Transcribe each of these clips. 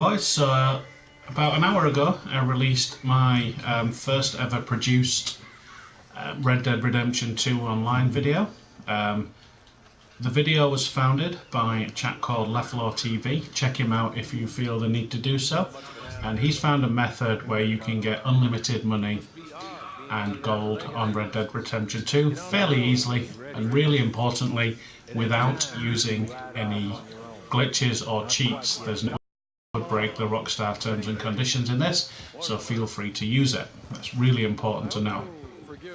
Guys, so about an hour ago, I released my first ever produced Red Dead Redemption 2 online video. Um, the video was founded by a chap called Leflore TV. Check him out if you feel the need to do so. And he's found a method where you can get unlimited money and gold on Red Dead Redemption 2 fairly easily and really importantly without using any glitches or cheats. There's no would break the Rockstar terms and conditions in this, so feel free to use it. That's really important to know.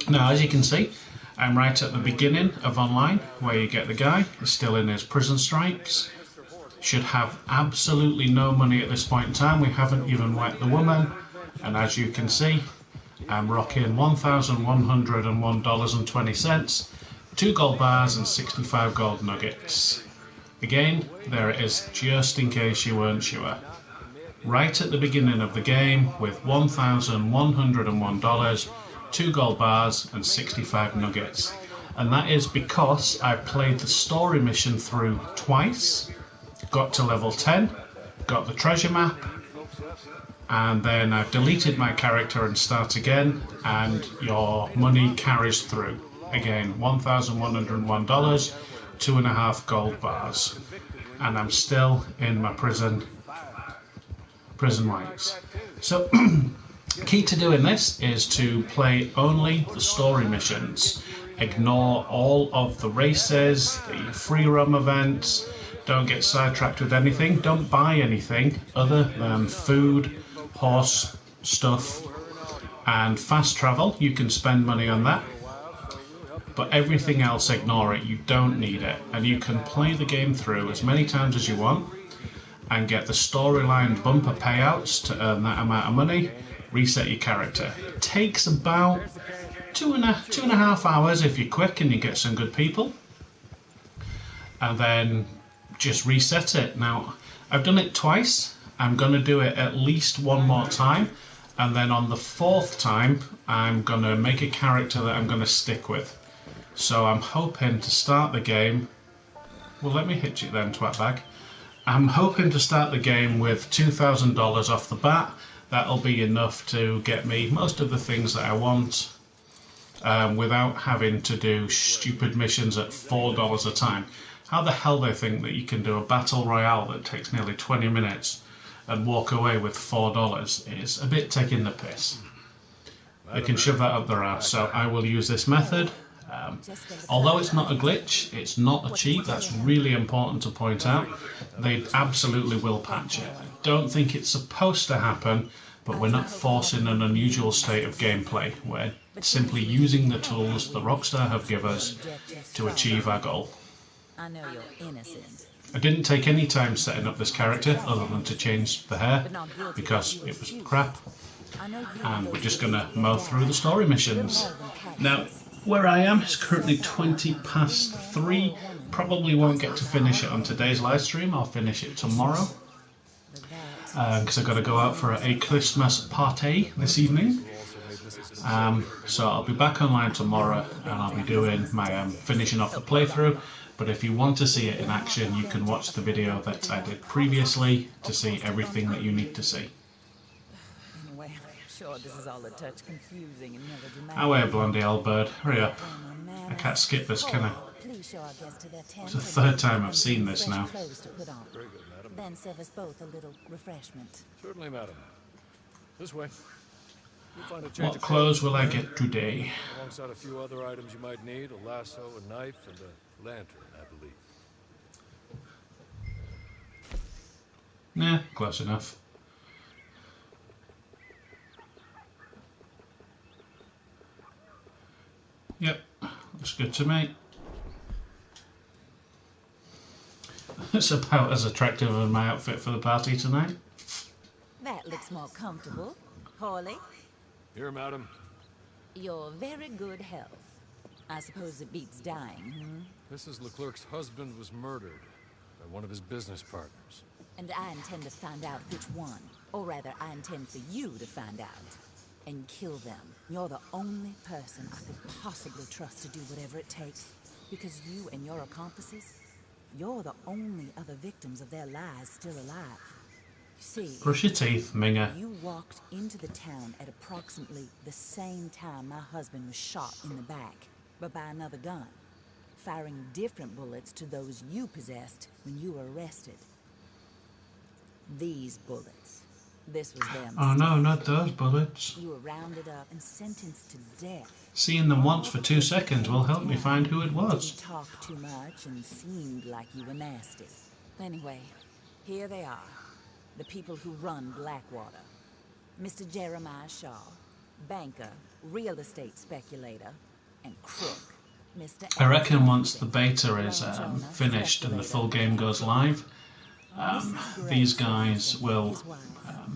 Now, as you can see, I'm right at the beginning of online, where you get the guy, he's still in his prison stripes, should have absolutely no money at this point in time. We haven't even wet the woman, and as you can see, I'm rocking $1,101.20, 2 gold bars and 65 gold nuggets. Again, there it is, just in case you weren't sure. Right at the beginning of the game with $1,101, 2 gold bars and 65 nuggets. And that is because I played the story mission through twice, got to level 10, got the treasure map, and then I've deleted my character and start again, and your money carries through. Again, $1,101, 2.5 gold bars. And I'm still in my prison rights. So key to doing this is to play only the story missions. Ignore all of the races, the free roam events. Don't get sidetracked with anything. Don't buy anything other than food, horse stuff, and fast travel. You can spend money on that, but everything else, ignore it. You don't need it, and you can play the game through as many times as you want and get the storyline bumper payouts to earn that amount of money, reset your character. It takes about two and a half hours if you're quick and you get some good people, and then just reset it. Now, I've done it twice. I'm going to do it at least one more time, and then on the 4th time I'm going to make a character that I'm going to stick with. So I'm hoping to start the game. Well, let me hit you then, twatbag. I'm hoping to start the game with $2,000 off the bat. That'll be enough to get me most of the things that I want without having to do stupid missions at $4 a time. How the hell they think that you can do a battle royale that takes nearly 20 minutes and walk away with $4 is a bit taking the piss. They can shove that up their ass, so I will use this method. Although it's not a glitch, it's not a cheat, that's really important to point out. They absolutely will patch it. I don't think it's supposed to happen, but we're not forcing an unusual state of gameplay. We're simply using the tools the Rockstar have given us to achieve our goal. I know you're innocent. I didn't take any time setting up this character other than to change the hair because it was crap, and we're just going to mow through the story missions. Now, where I am is currently 20 past 3. Probably won't get to finish it on today's live stream. I'll finish it tomorrow because I've got to go out for a Christmas party this evening. So I'll be back online tomorrow and I'll be doing my finishing off the playthrough. But if you want to see it in action, you can watch the video that I did previously to see everything that you need to see. Sure, this is all a touch confusing and melodramatic. Away, blondie old bird. Hurry up. I can't skip this, can I? It's the 3rd time I've seen this now. Then serve us both a little refreshment. Certainly, madam. This way. What clothes will I get today? Alongside a few other items you might need, a lasso, a knife, and a lantern, I believe. Nah, close enough. Yep, looks good to me. It's about as attractive as my outfit for the party tonight. That looks more comfortable. Hawley? Here, madam. Your very good health. I suppose it beats dying, Mrs. Leclerc's husband was murdered by one of his business partners. And I intend to find out which one. Or rather, I intend for you to find out. And kill them. You're the only person I could possibly trust to do whatever it takes. Because you and your accomplices, you're the only other victims of their lies still alive. See, Brush your teeth, Minger. you walked into the town at approximately the same time my husband was shot in the back, but by another gun, firing different bullets to those you possessed when you were arrested. These bullets. This was their mistake. Oh no, not those bullets. You were rounded up and sentenced to death. Seeing them once for 2 seconds will help me find who it was. Didn't talk too much and seemed like you were nasty. Anyway, here they are. The people who run Blackwater. Mr. Jeremiah Shaw, banker, real estate speculator, and crook, Mr. I reckon Alison. once the beta is finished and the full game goes live, these guys will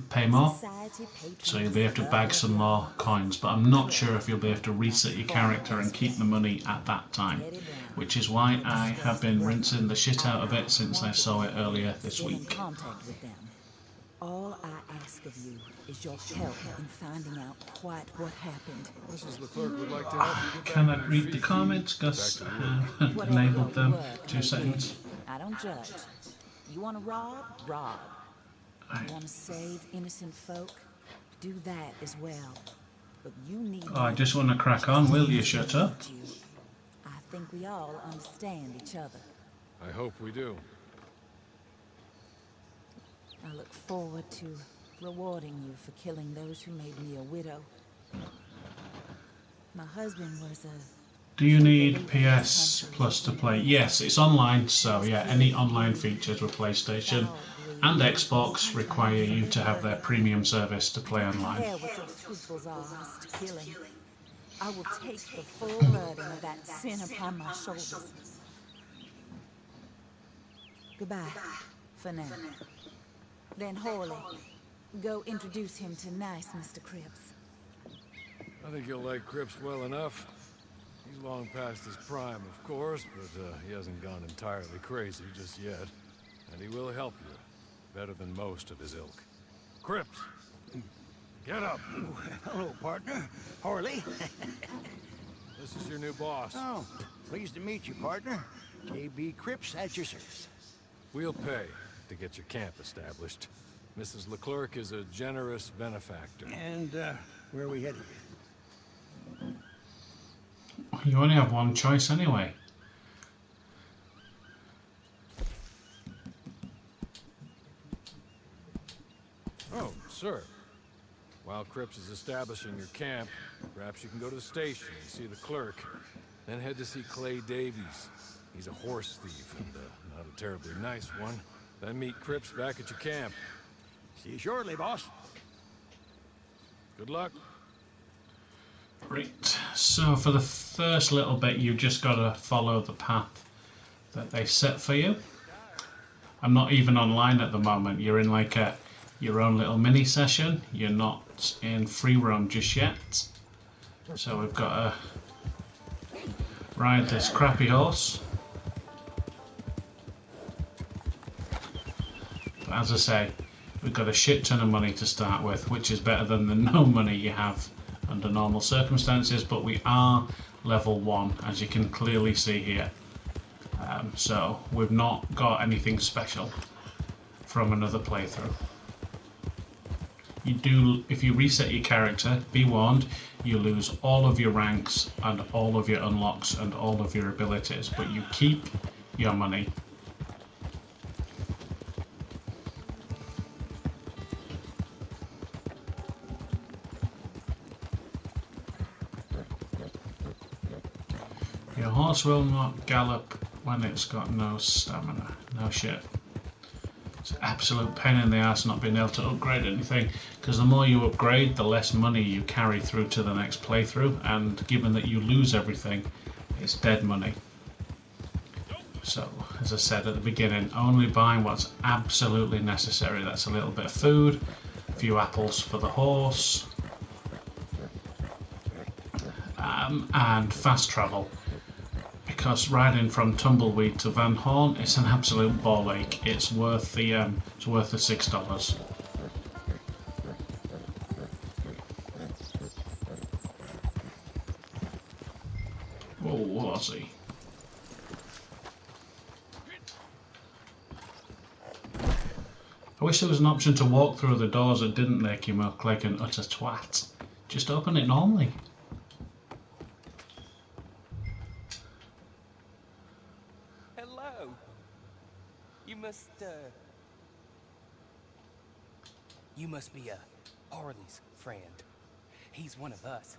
pay more, so you'll be able to bag some more coins, but I'm not sure if you'll be able to reset your character and keep the money at that time, which is why I have been rinsing the shit out of it since I saw it earlier this Get in week. contact with them. All I ask of you is your help in finding out quite what happened. Mrs. Leclerc would like to help you get back Cannot on your read the feet. comments because I have enabled them. 2 seconds. I don't judge. You want to rob? Rob. Right. You want to save innocent folk? Do that as well. But you need. Oh, I just want to crack on, will you shut up? I think we all understand each other. I hope we do. I look forward to rewarding you for killing those who made me a widow. My husband was a... Do you need PS Plus to play? Yes, it's online, so yeah, any online features with PlayStation and Xbox require you to have their premium service to play online. Care what your scruples are as to killing. I will take the full burden of that sin upon my shoulders. Goodbye, for now. Then Horley, go introduce him to nice Mr. Cripps. I think you'll like Cripps well enough. He's long past his prime, of course, but he hasn't gone entirely crazy just yet. And he will help you, better than most of his ilk. Cripps! Get up! Hello, partner. Horley. This is your new boss. Oh, pleased to meet you, partner. J.B. Cripps at your service. We'll pay to get your camp established. Mrs. Leclerc is a generous benefactor. And, where are we headed? You only have one choice anyway. Oh, sir. While Cripps is establishing your camp, perhaps you can go to the station and see the clerk. Then head to see Clay Davies. He's a horse thief and not a terribly nice one. Then meet Cripps back at your camp. See you shortly, boss. Good luck. Great. So for the first little bit, you just got to follow the path that they set for you. I'm not even online at the moment. You're in like your own little mini session. You're not in free roam just yet. So we've got to ride this crappy horse. But as I say, we've got a shit ton of money to start with, which is better than the no money you have under normal circumstances, but we are level 1, as you can clearly see here. So we've not got anything special from another playthrough. You do, if you reset your character, be warned, you lose all of your ranks and all of your unlocks and all of your abilities, but you keep your money. Your horse will not gallop when it's got no stamina. No shit. It's an absolute pain in the ass not being able to upgrade anything, because the more you upgrade, the less money you carry through to the next playthrough, and given that you lose everything, it's dead money. So, as I said at the beginning, only buy what's absolutely necessary. That's a little bit of food, a few apples for the horse, and fast travel. Because riding from Tumbleweed to Van Horn is an absolute ball ache. It's worth the $6. Whoa, was he? I wish there was an option to walk through the doors that didn't make you look like an utter twat. Just open it normally. Hello. You must be Harley's friend. He's one of us.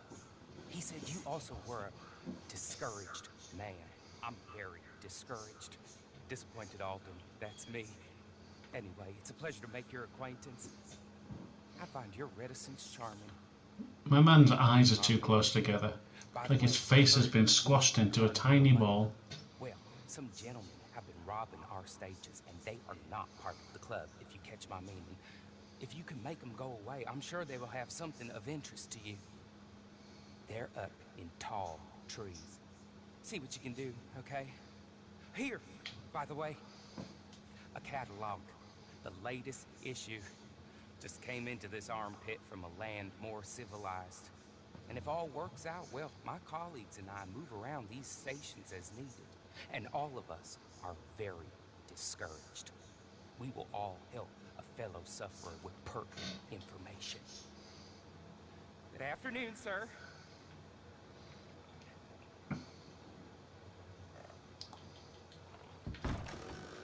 He said you also were a discouraged man. I'm very discouraged. Disappointed Alden, that's me. Anyway, it's a pleasure to make your acquaintance. I find your reticence charming. My man's eyes are too close together, By the like his way, face has been squashed into a tiny ball. Well, some gentlemen have been robbing our stages, and they are not part of the club, if you catch my meaning. If you can make them go away, I'm sure they will have something of interest to you. They're up in tall trees. See what you can do, okay? Here, by the way, a catalog. The latest issue. Just came into this armpit from a land more civilized. And if all works out, well, my colleagues and I move around these stations as needed. And all of us are very discouraged. We will all help a fellow sufferer with pertinent information. Good afternoon, sir.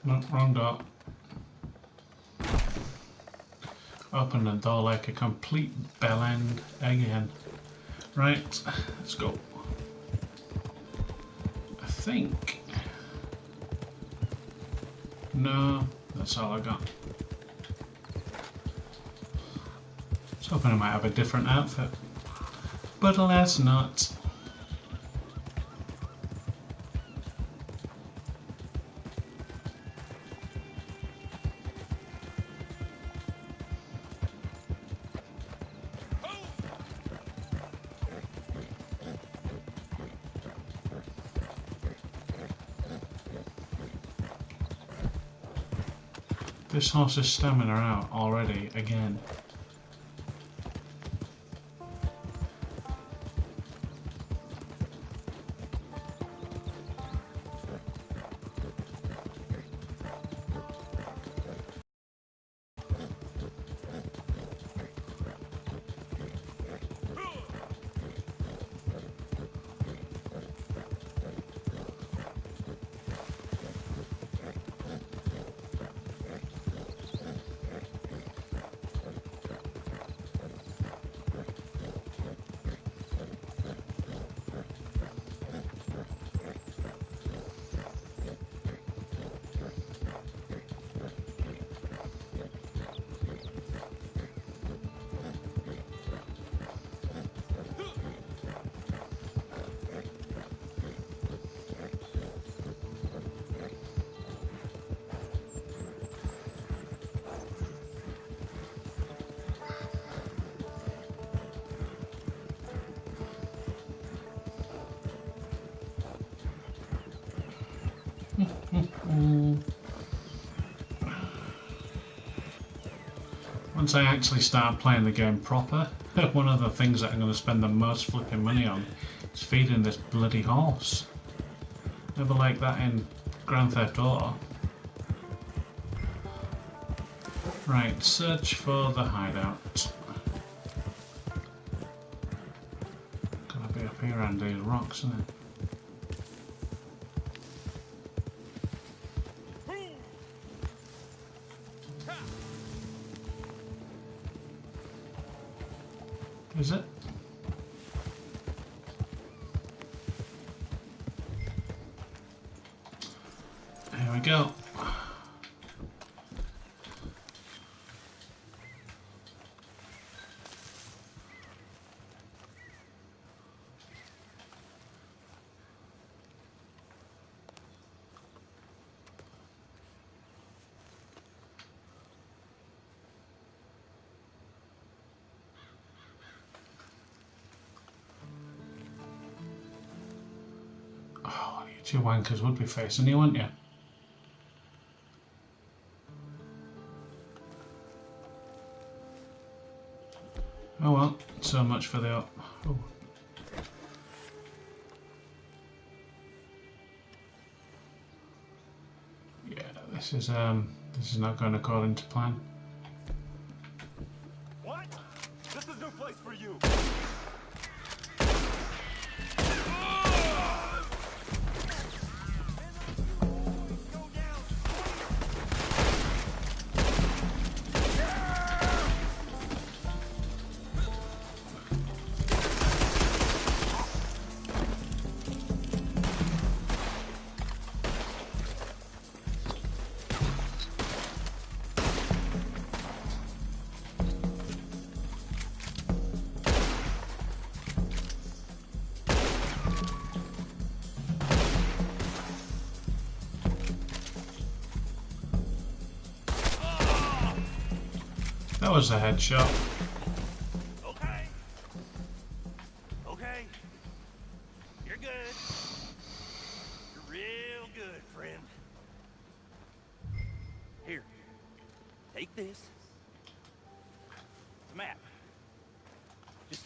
No, wrong door. Open the door like a complete bellend again. Right, let's go. I think... No, that's all I got. I was hoping I might have a different outfit. But let's not. This horse's stamina out already, again. Once I actually start playing the game proper, one of the things that I'm going to spend the most flipping money on is feeding this bloody horse. Never like that in Grand Theft Auto. Right, search for the hideout. Gotta be up here around these rocks, isn't it? Is it? Here we go. Oh, you two wankers would be facing you, wouldn't you? Oh well, so much for the up. Oh. Yeah, this is not going according to plan. What? This is no place for you. That was a headshot. Okay. Okay. You're good. You're real good, friend. Here. Take this. It's a map. Just...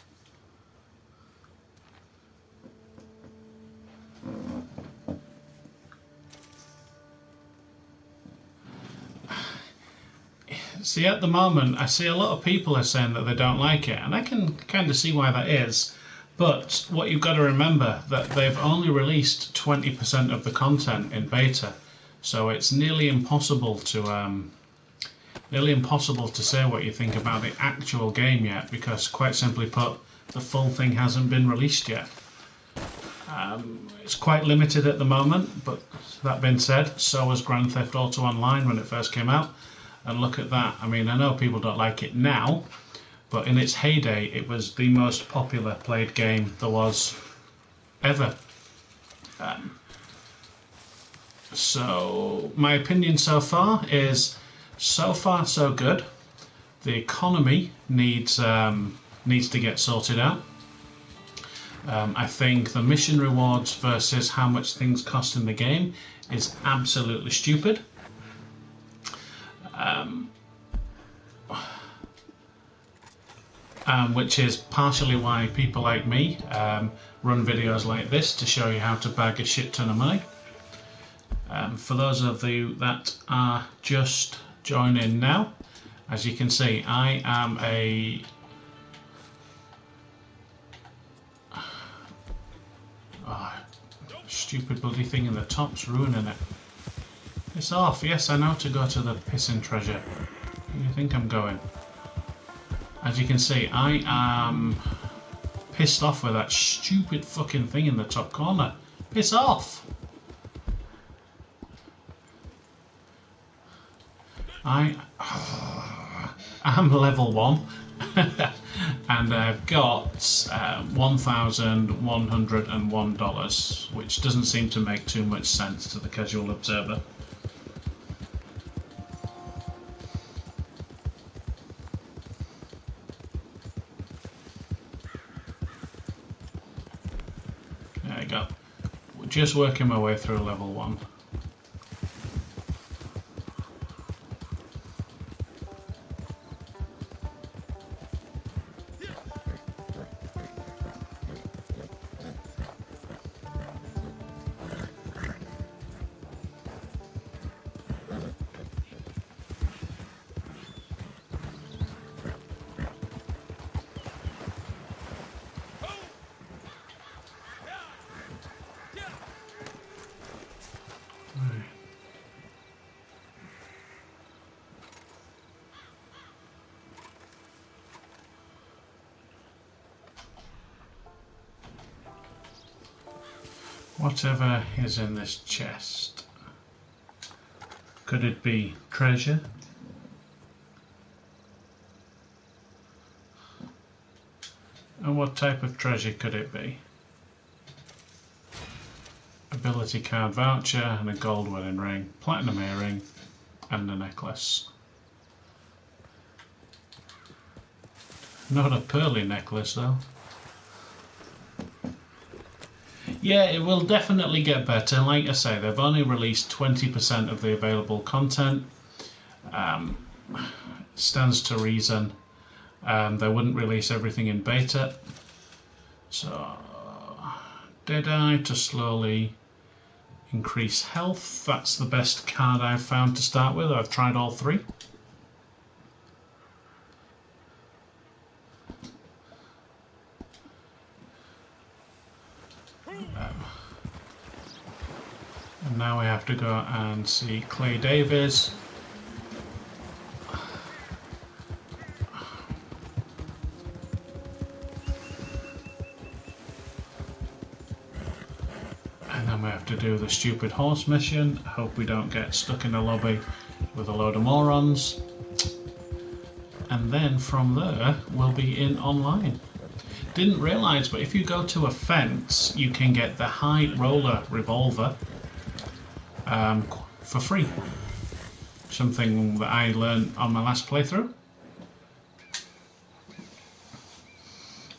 See, at the moment, I see a lot of people are saying that they don't like it, and I can kind of see why that is. But what you've got to remember, that they've only released 20% of the content in beta, so it's nearly impossible to say what you think about the actual game yet, because quite simply put, the full thing hasn't been released yet. It's quite limited at the moment, but that being said, so was Grand Theft Auto Online when it first came out. And look at that. I mean, I know people don't like it now, but in its heyday, it was the most popular played game there was ever. So my opinion so far is, so far so good. The economy needs to get sorted out. I think the mission rewards versus how much things cost in the game is absolutely stupid. Which is partially why people like me run videos like this, to show you how to bag a shit ton of money. For those of you that are just joining now, as you can see, I am a stupid bloody thing in the top's ruining it. It's off. Yes, I know to go to the Pissant Treasure. Where do you think I'm going? As you can see, I am pissed off with that stupid fucking thing in the top corner. Piss off! I'm level 1 and I've got $1,101, which doesn't seem to make too much sense to the casual observer. There you go. We're just working my way through level 1. Whatever is in this chest. Could it be treasure? And what type of treasure could it be? Ability card voucher and a gold wedding ring, platinum earring and a necklace. Not a pearly necklace though. Yeah, it will definitely get better. Like I say, they've only released 20% of the available content. Stands to reason. They wouldn't release everything in beta. So, Deadeye to slowly increase health. That's the best card I've found to start with. I've tried all 3. And now we have to go and see Clay Davies. And then we have to do the stupid horse mission. Hope we don't get stuck in a lobby with a load of morons. And then from there we'll be in online. Didn't realise, but if you go to a fence you can get the high roller revolver for free. Something that I learned on my last playthrough.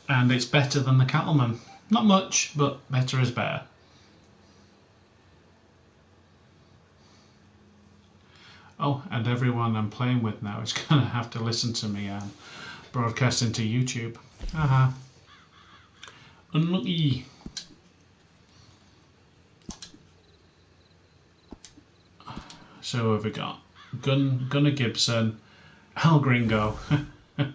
And it's better than the Cattleman. Not much, but better is better. Oh, and everyone I'm playing with now is going to have to listen to me broadcasting to YouTube. Haha. Unlucky. So who have we got? Gunnar Gibson, El Gringo. Oh,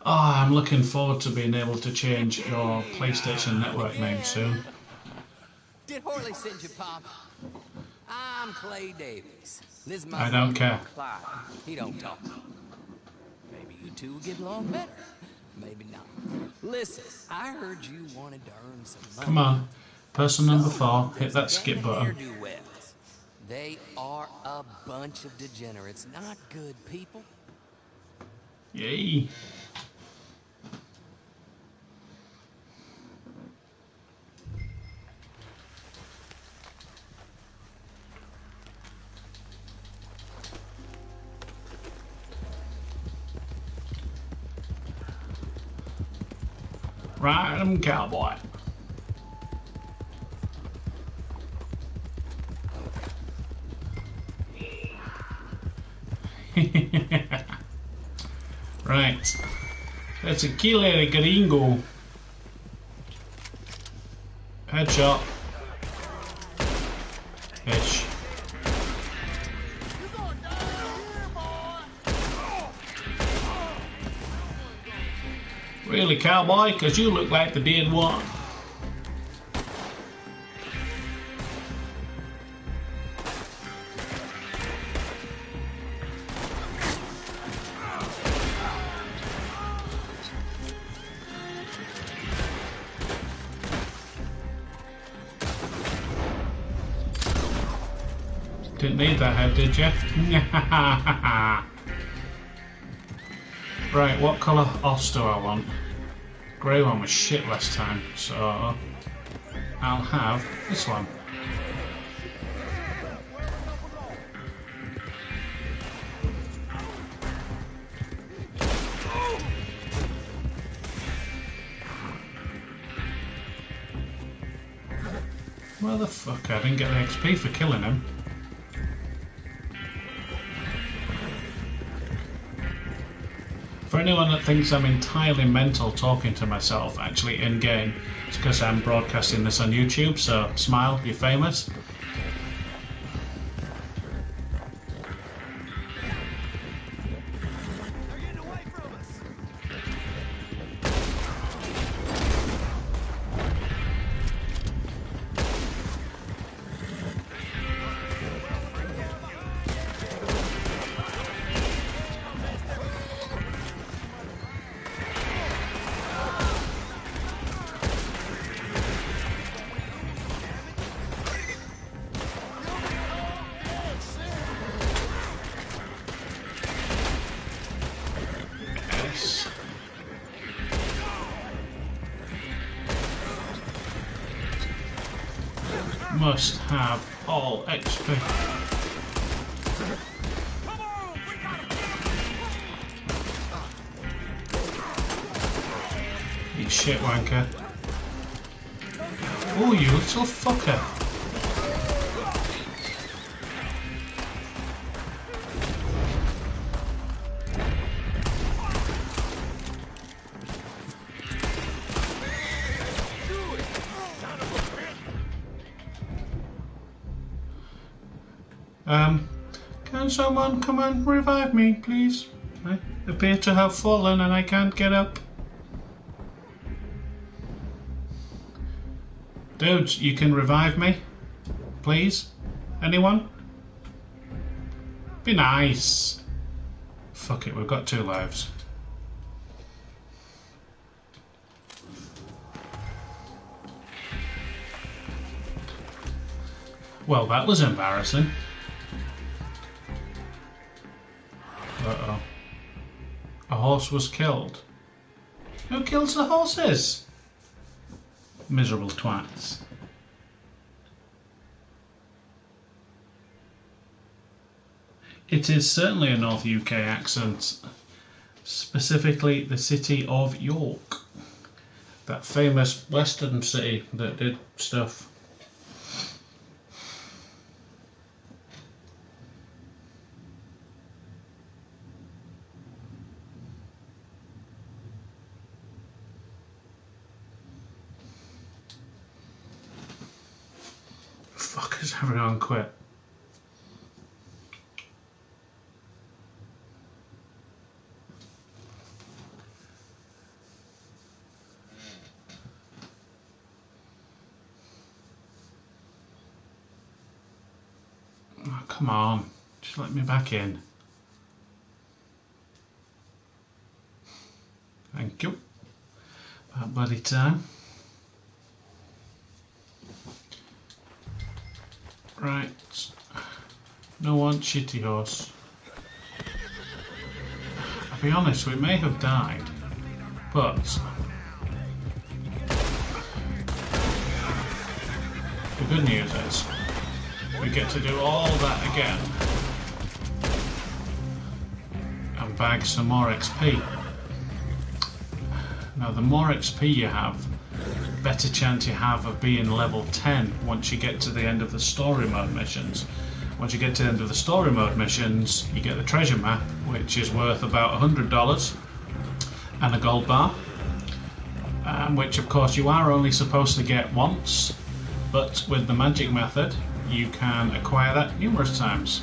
I'm looking forward to being able to change your PlayStation Network name soon. Did Horley send you, Pop? I'm Clay Davies. This is my I don't care. Clyde. He don't talk. Maybe you two will get along better. Maybe not. Listen, I heard you wanted to earn some money. Come on, person number 4, hit that skip button. Ne'er-do-wells. They are a bunch of degenerates, not good people. Yay. Ride 'em, cowboy. Right. That's a killer gringo. Headshot. Ish. Really, cowboy? 'Cause you look like the dead one. Didn't need that head, did you? Right, what colour os do I want? Grey one was shit last time, so I'll have this one. Motherfucker, I didn't get the XP for killing him. For anyone that thinks I'm entirely mental talking to myself, actually in-game, it's because I'm broadcasting this on YouTube, so smile, you're famous. They're getting away from us. Yes. Must have all XP. Come on, we got him. You shit wanker. Oh, you little fucker. Can someone come and revive me, please? I appear to have fallen and I can't get up. Dudes, you can revive me? Please? Anyone? Be nice. Fuck it, we've got 2 lives. Well, that was embarrassing. Uh-oh. A horse was killed. Who kills the horses? Miserable twats. It is certainly a North UK accent, specifically the city of York, that famous western city that did stuff. Fuck, has everyone quit? Oh, come on, just let me back in. Thank you. About bloody time. Right. No one, shitty horse. I'll be honest, we may have died, but the good news is we get to do all that again and bag some more XP. Now, the more XP you have, the better chance you have of being level 10 once you get to the end of the story mode missions. Once you get to the end of the story mode missions, you get the treasure map, which is worth about $100 and a gold bar, which of course you are only supposed to get once, but with the magic method you can acquire that numerous times.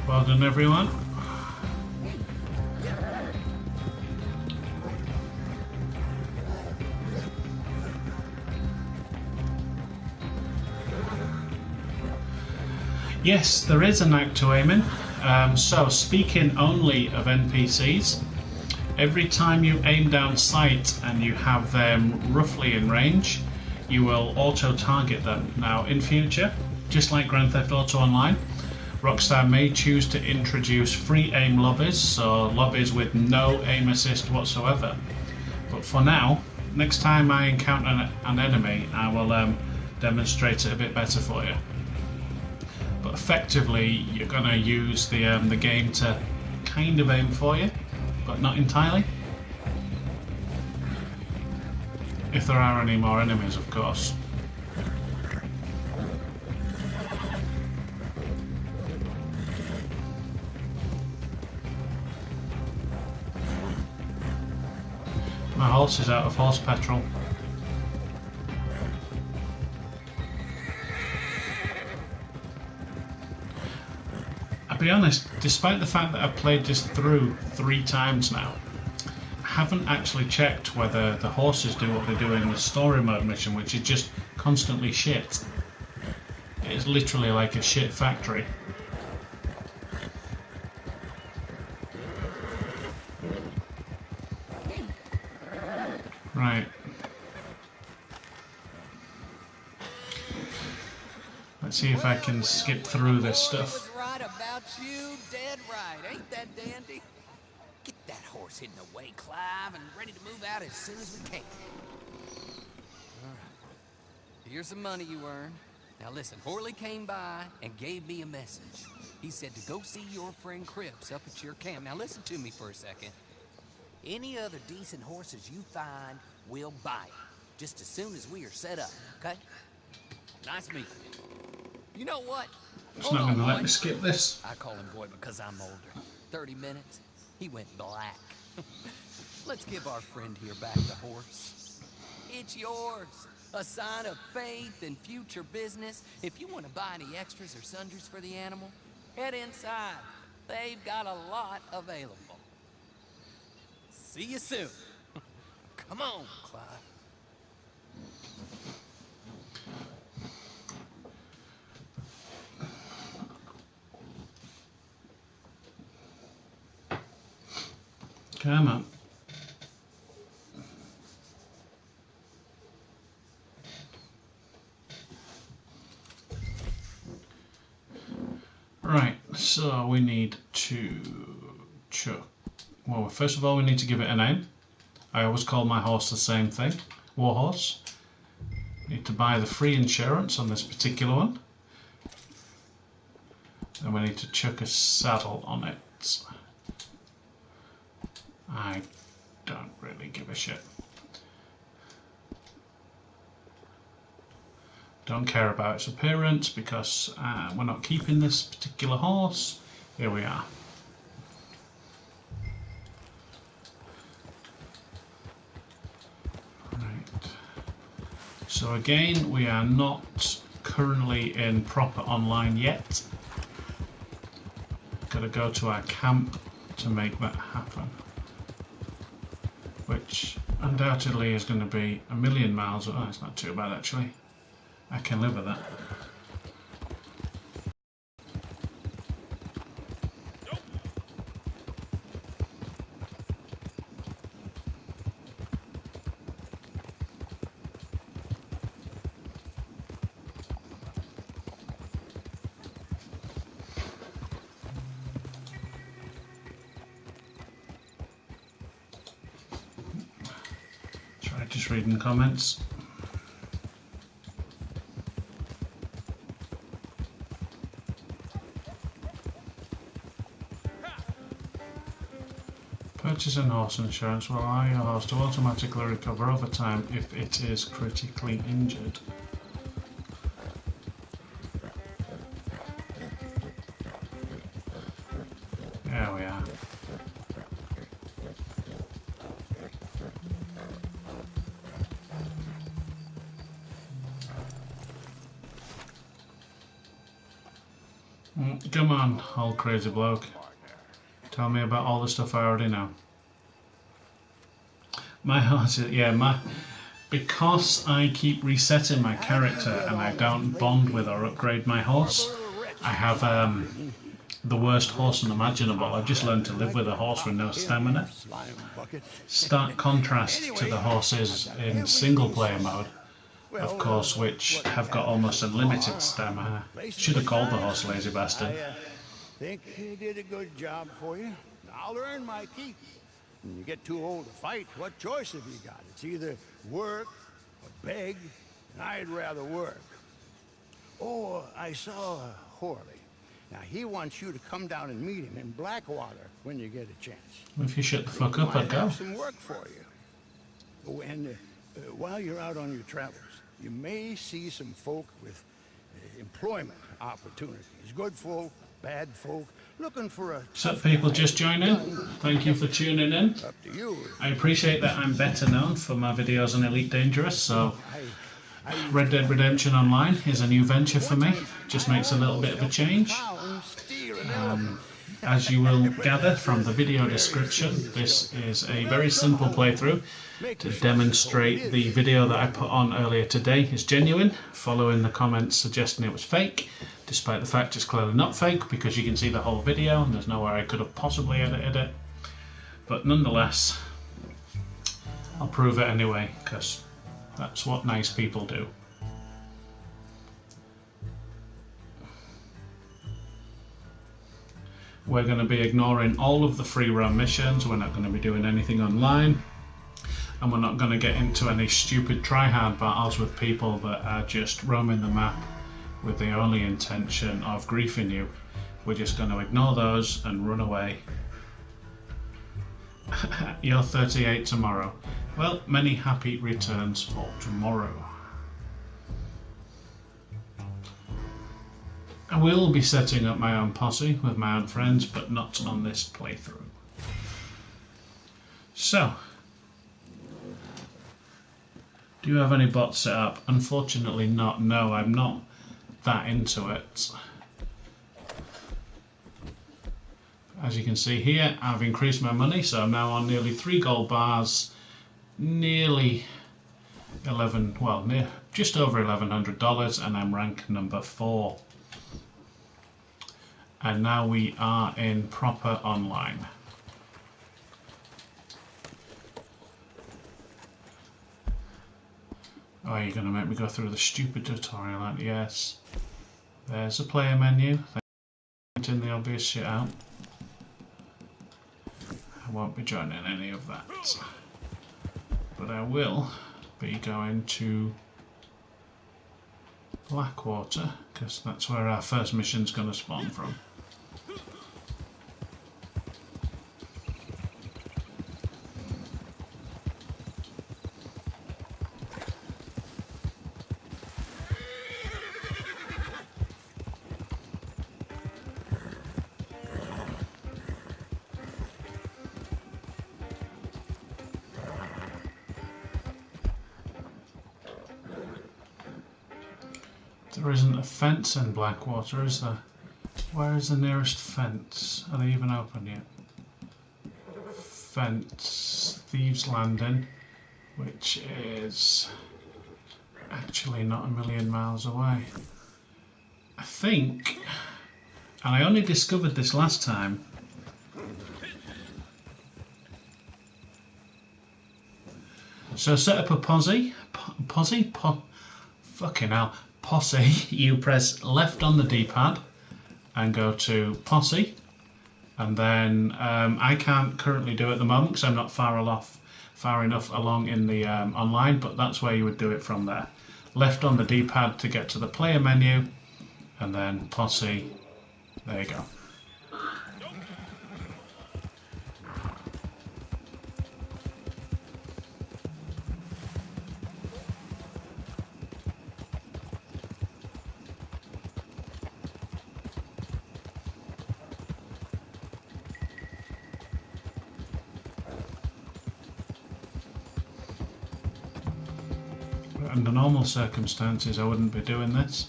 Well done, everyone. Yes, there is an act to aim in. So, speaking only of NPCs, every time you aim down sight and you have them roughly in range, you will auto-target them. Now, in future, just like Grand Theft Auto Online, Rockstar may choose to introduce free aim lobbies, so lobbies with no aim assist whatsoever. But for now, next time I encounter an enemy, I will demonstrate it a bit better for you. But effectively, you're going to use the game to kind of aim for you, but not entirely. If there are any more enemies, of course. My horse is out of horse petrol. I'll be honest, despite the fact that I've played this through 3 times now, I haven't actually checked whether the horses do what they do in the story mode mission, which is just constantly shit. It's literally like a shit factory. Right. Let's see if I can skip through this stuff. Was right about you, dead right. Ain't that dandy? Get that horse hidden away, Clive, and ready to move out as soon as we can. All right. Here's some money you earned. Now listen, Horley came by and gave me a message. He said to go see your friend Cripps up at your camp. Now listen to me for a second. Any other decent horses you find, we'll buy 'em. Just as soon as we are set up, okay? Nice meeting you. You know what? It's not going to let me skip this. I call him boy because I'm older. 30 minutes, he went black. Let's give our friend here back the horse. It's yours. A sign of faith and future business. If you want to buy any extras or sundries for the animal, head inside. They've got a lot available. See you soon. Come on, Clive. Come on. Right, so we need to well, first of all we need to give it a name. I always call my horse the same thing, Warhorse. Need to buy the free insurance on this particular one. And we need to chuck a saddle on it. I don't really give a shit. Don't care about its appearance because we're not keeping this particular horse. Here we are. Right. So again, we are not currently in proper online yet. Got to go to our camp to make that happen. Which undoubtedly is going to be a million miles. Oh, it's not too bad actually. I can live with that. Try just reading comments. Purchasing horse insurance will allow your horse to automatically recover over time if it is critically injured. There we are. Come on, old crazy bloke. Tell me about all the stuff I already know. My horse, because I keep resetting my character and I don't bond with or upgrade my horse, I have the worst horse imaginable. I've just learned to live with a horse with no stamina. Stark contrast to the horses in single player mode, of course, which have got almost unlimited stamina. Should have called the horse lazy bastard. Think he did a good job for you. I'll earn my keep. When you get too old to fight, what choice have you got? It's either work or beg, and I'd rather work. Oh, I saw Horley. Now, he wants you to come down and meet him in Blackwater when you get a chance. If you shut the fuck up, I'd go. Have some work for you. Oh, and while you're out on your travels, you may see some folk with employment opportunities. Good folk, bad folk, looking for a... What's up, people just joining? Thank you for tuning in. Up to you. I appreciate that I'm better known for my videos on Elite Dangerous, so Red Dead Redemption Online is a new venture for me. Just makes a little bit of a change. As you will gather from the video description, this is a very simple playthrough to demonstrate the video that I put on earlier today is genuine, following the comments suggesting it was fake, despite the fact it's clearly not fake because you can see the whole video and there's nowhere I could have possibly edited it. But nonetheless, I'll prove it anyway, because that's what nice people do. We're going to be ignoring all of the free roam missions. We're not going to be doing anything online. And we're not going to get into any stupid try-hard battles with people that are just roaming the map with the only intention of griefing you. We're just going to ignore those and run away. You're 38 tomorrow. Well, many happy returns for tomorrow. I will be setting up my own posse with my own friends, but not on this playthrough. So, do you have any bots set up? Unfortunately not, no, I'm not that into it. As you can see here, I've increased my money, so I'm now on nearly 3 gold bars, nearly 11, well, just over $1,100, and I'm rank number 4. And now we are in proper online. Oh, you're going to make me go through the stupid tutorial, aren't you? Yes. There's a player menu. Pointing the obvious shit out. I won't be joining any of that. But I will be going to Blackwater, because that's where our first mission's going to spawn from. There isn't a fence in Blackwater, is there? Where is the nearest fence? Are they even open yet? Fence, Thieves London, which is actually not a million miles away. I think, and I only discovered this last time, so set up a posse, fucking hell, posse, you press left on the D-pad and go to posse, and then I can't currently do it at the moment because I'm not far enough along in the online, but that's where you would do it from there. Left on the D-pad to get to the player menu, and then posse, there you go. Under normal circumstances I wouldn't be doing this,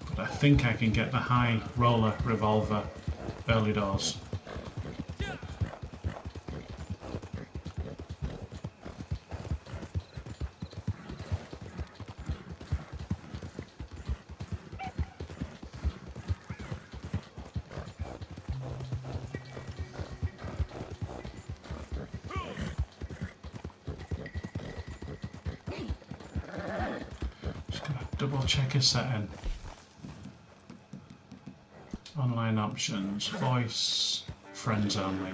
but I think I can get the high roller revolver early doors. Double check a setting. Online options, voice, friends only.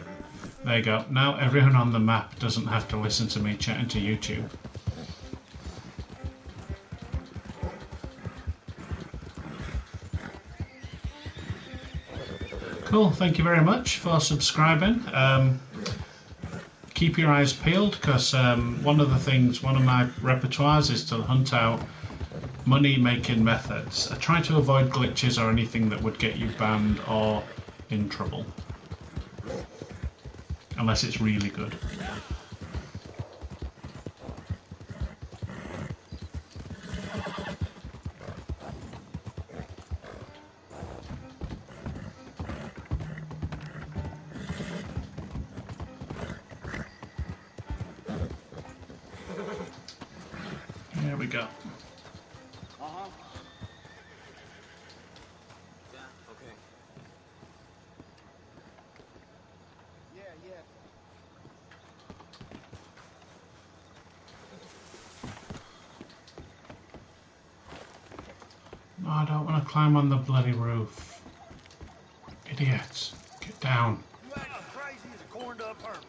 There you go. Now everyone on the map doesn't have to listen to me chatting to YouTube. Cool, thank you very much for subscribing. Keep your eyes peeled, because one of my repertoires is to hunt out money making methods. I try to avoid glitches or anything that would get you banned or in trouble. Unless it's really good. There we go. I don't want to climb on the bloody roof. Idiot. Get down. You act as crazy as a corned up hermit.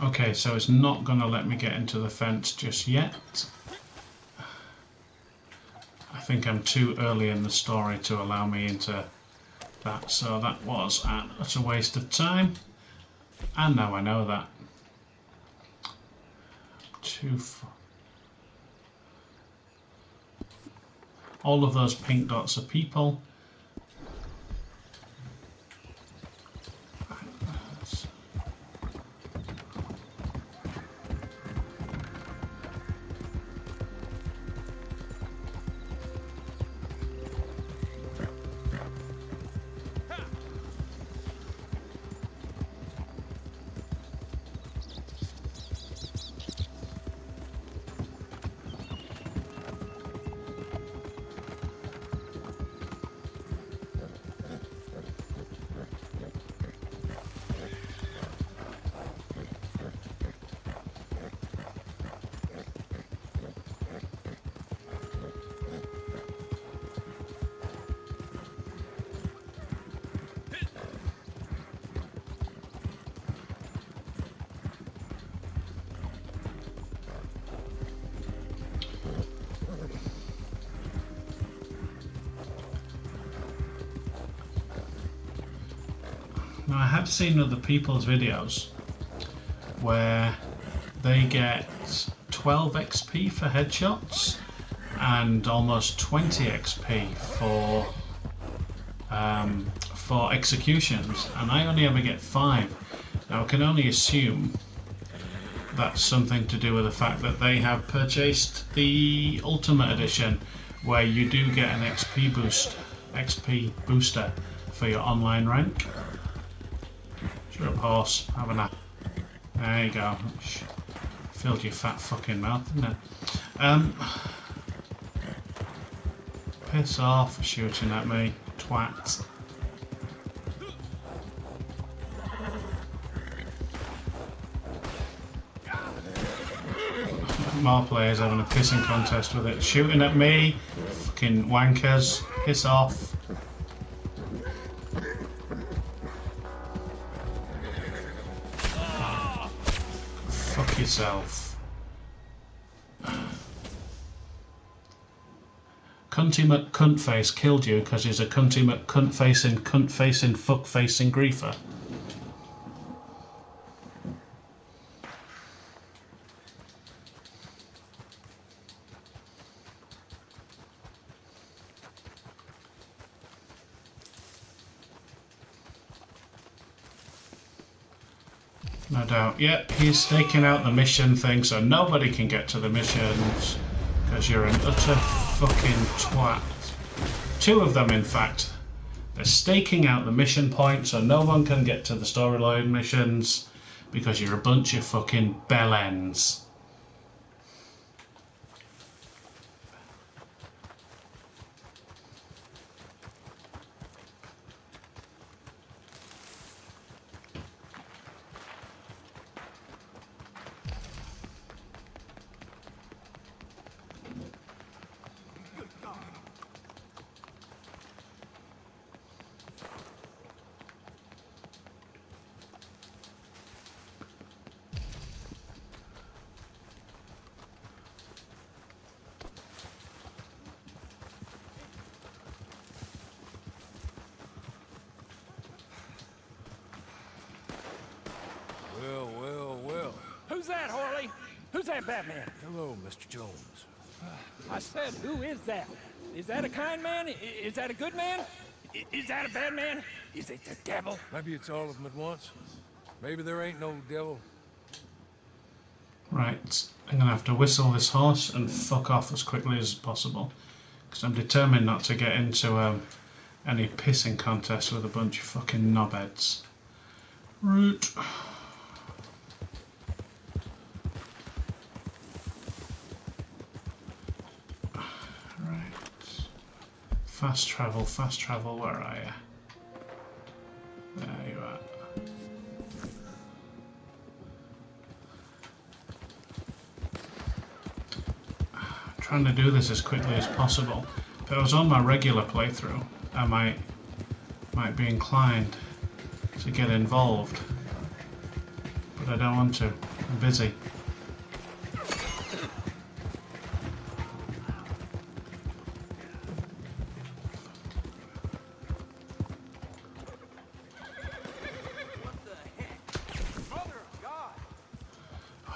Okay, so it's not going to let me get into the fence just yet. I think I'm too early in the story to allow me into that, so that was an utter waste of time. And now I know that. All of those pink dots are people. Now, I have seen other people's videos where they get 12 XP for headshots and almost 20 XP for executions, and I only ever get 5. Now I can only assume that's something to do with the fact that they have purchased the Ultimate Edition, where you do get an XP booster for your online rank. Shut up, horse. Have a nap. There you go. Filled your fat fucking mouth, didn't it? Piss off for shooting at me, twat. More players having a pissing contest with it. Shooting at me, fucking wankers. Piss off. Fuck yourself. Cunty McCuntface killed you because he's a cunty cunt-facing, fuck-facing griefer. No doubt. Yep, he's staking out the mission thing so nobody can get to the missions because you're an utter fucking twat. 2 of them, in fact. They're staking out the mission point so no one can get to the storyline missions because you're a bunch of fucking bellends. Well. Who's that, Harley? Who's that Batman? Hello, Mr. Jones. I said, who is that? Is that a kind man? Is that a good man? Is that a bad man? Is it the devil? Maybe it's all of them at once. Maybe there ain't no devil. Right, I'm going to have to whistle this horse and fuck off as quickly as possible because I'm determined not to get into any pissing contest with a bunch of fucking knobheads. Root. Right. Fast travel, where are you? trying to do this as quickly as possible. If I was on my regular playthrough, I might be inclined to get involved, but I don't want to. I'm busy.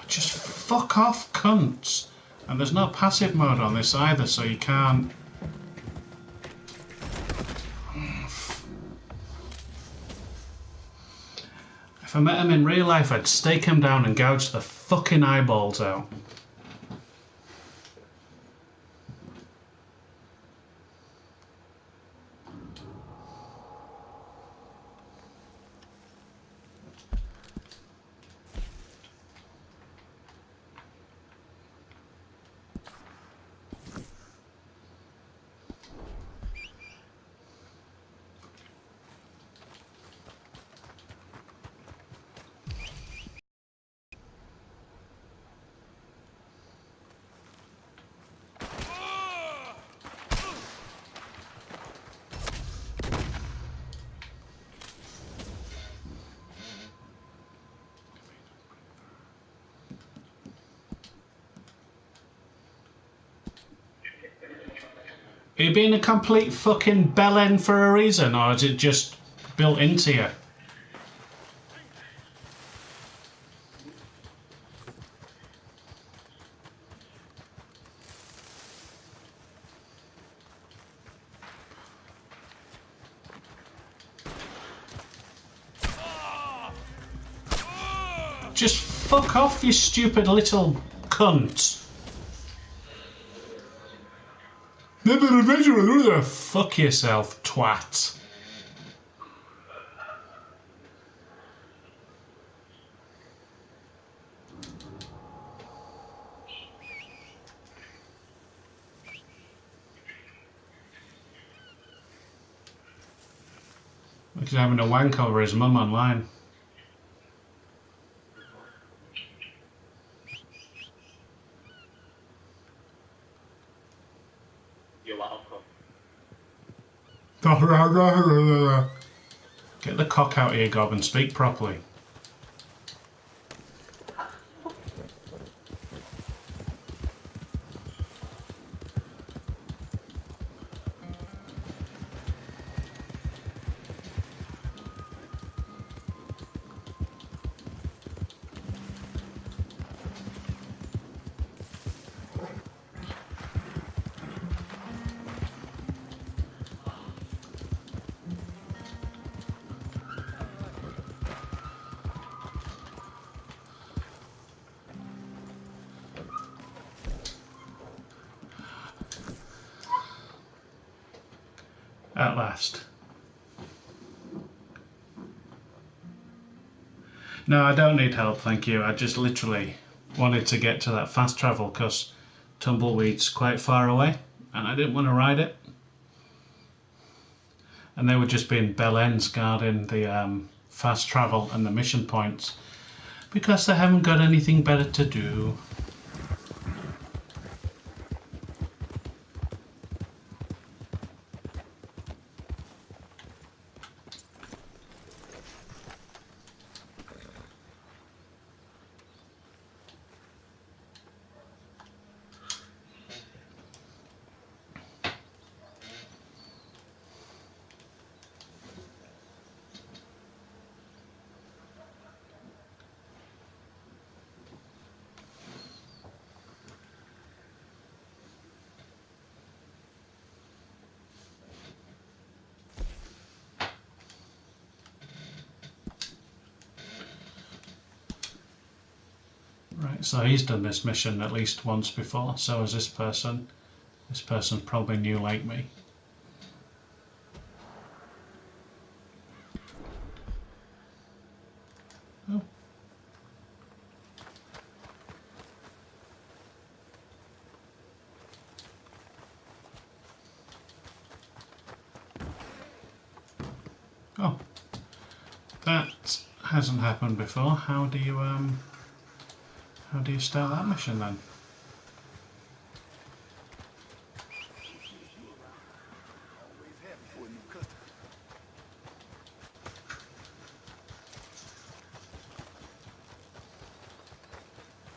Just fuck off, cunts. And there's no passive mode on this either, so you can't... If I met him in real life, I'd stake him down and gouge the fucking eyeballs out. Are you being a complete fucking bellend for a reason, or is it just built into you? Just fuck off, you stupid little cunt. Fuck yourself, twat. He's having a wank over his mum online. Get the cock out of your gob and speak properly. At last. No, I don't need help, thank you. I just literally wanted to get to that fast travel because Tumbleweed's quite far away and I didn't want to ride it. And they were just being bell ends guarding the fast travel and the mission points because they haven't got anything better to do. Right, so he's done this mission at least once before, so has this person. This person's probably new like me. Oh. Oh. That hasn't happened before. How do you start that mission then?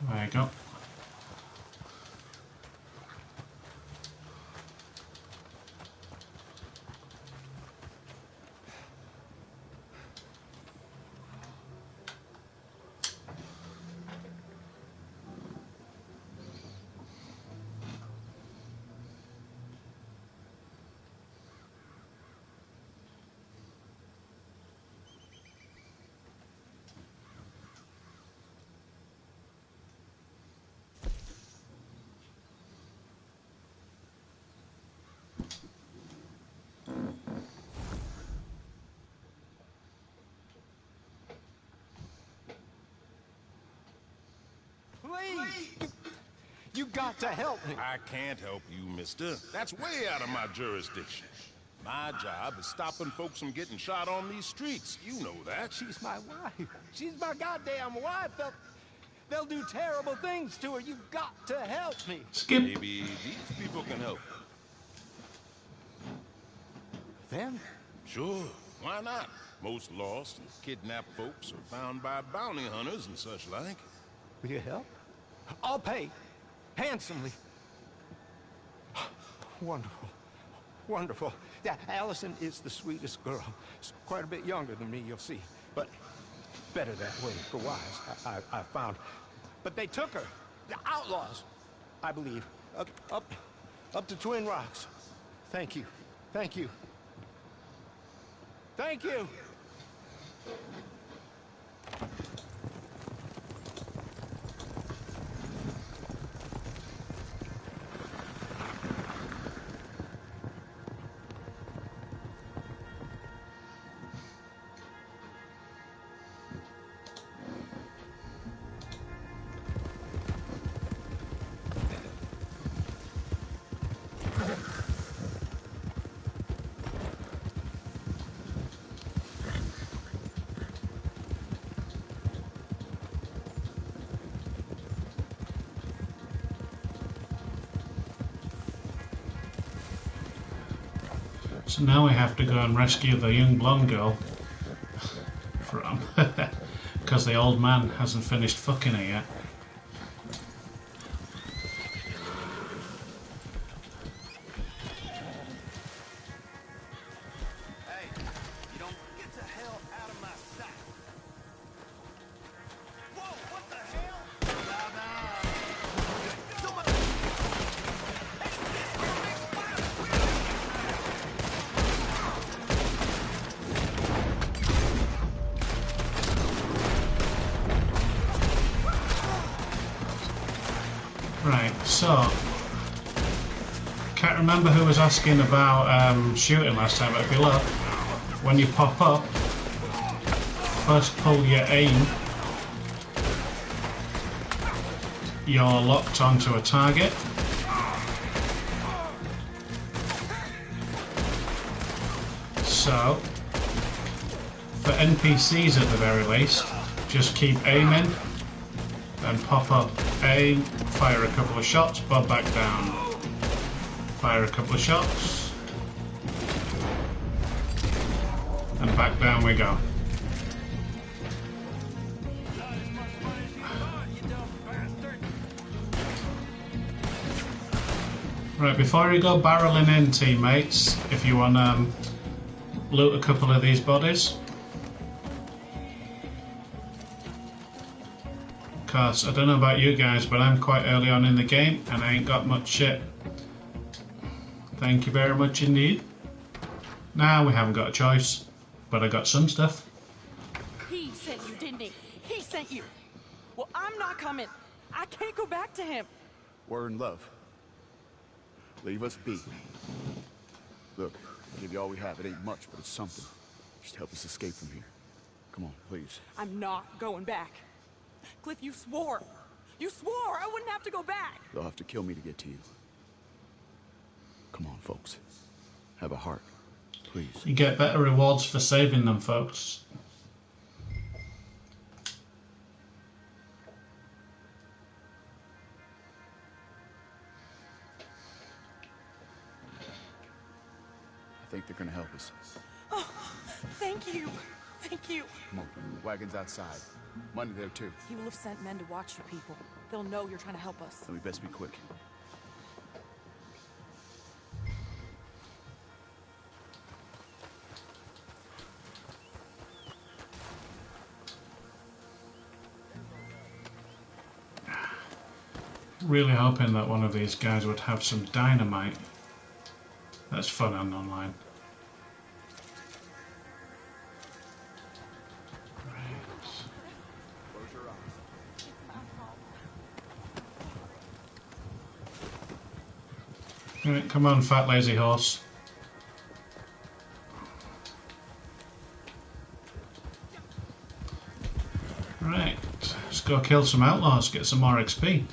There you go. Please! You got to help me. I can't help you, mister. That's way out of my jurisdiction. My job is stopping folks from getting shot on these streets. You know that. She's my wife. She's my goddamn wife. They'll do terrible things to her. You've got to help me. Skip. Maybe these people can help. Them? Sure, why not? Most lost and kidnapped folks are found by bounty hunters and such like. Will you help? I'll pay. Handsomely. Wonderful. Wonderful. Yeah, Alison is the sweetest girl. She's quite a bit younger than me, you'll see. But better that way, for wise, I found. But they took her. The outlaws, I believe. Up to Twin Rocks. Thank you. Thank you. Thank you. So now we have to go and rescue the young blonde girl from because the old man hasn't finished fucking her yet. Hey, you don't get the hell out of my sight. Whoa, what the hell? Right, so can't remember who was asking about shooting last time, but if you look, when you pop up, first pull your aim, you're locked onto a target. So for NPCs at the very least, just keep aiming and pop up, aim, fire a couple of shots, bob back down, fire a couple of shots, and back down we go. Right, before you go barreling in, teammates, if you want to loot a couple of these bodies. Because I don't know about you guys, but I'm quite early on in the game and I ain't got much shit. Thank you very much indeed. Now we haven't got a choice, but I got some stuff. He sent you, didn't he? He sent you. Well, I'm not coming. I can't go back to him. We're in love. Leave us be. Look, I'll give you all we have. It ain't much, but it's something. Just help us escape from here. Come on, please. I'm not going back. Cliff, you swore. You swore I wouldn't have to go back. They'll have to kill me to get to you. Come on, folks. Have a heart. Please. You get better rewards for saving them, folks. I think they're gonna help us. Oh, thank you. Thank you. Come on, wagon's outside. Money there, too. He will have sent men to watch you people. They'll know you're trying to help us. Then we best be quick. Really hoping that one of these guys would have some dynamite. That's fun and online. Right, come on, fat lazy horse. Right, let's go kill some outlaws, get some more XP.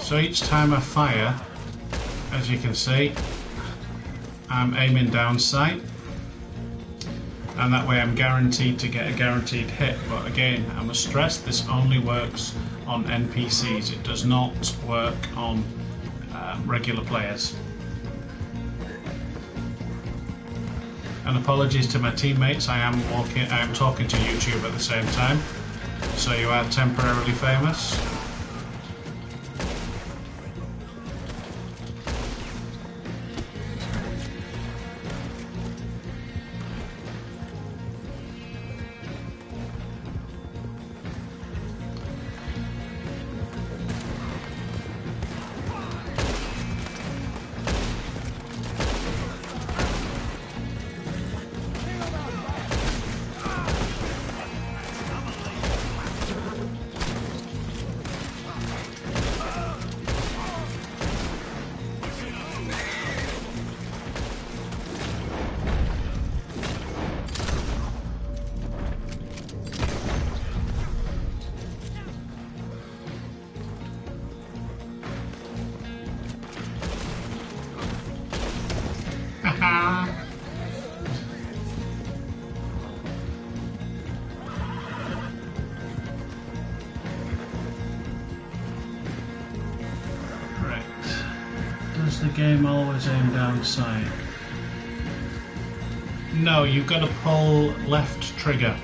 So each time I fire, as you can see, I'm aiming down sight, and that way I'm guaranteed to get a guaranteed hit. But again, I must stress, this only works on NPCs. It does not work on regular players. And apologies to my teammates, I am talking to YouTube at the same time, so you are temporarily famous. Does the game always aim down sight? No, you've got to pull left trigger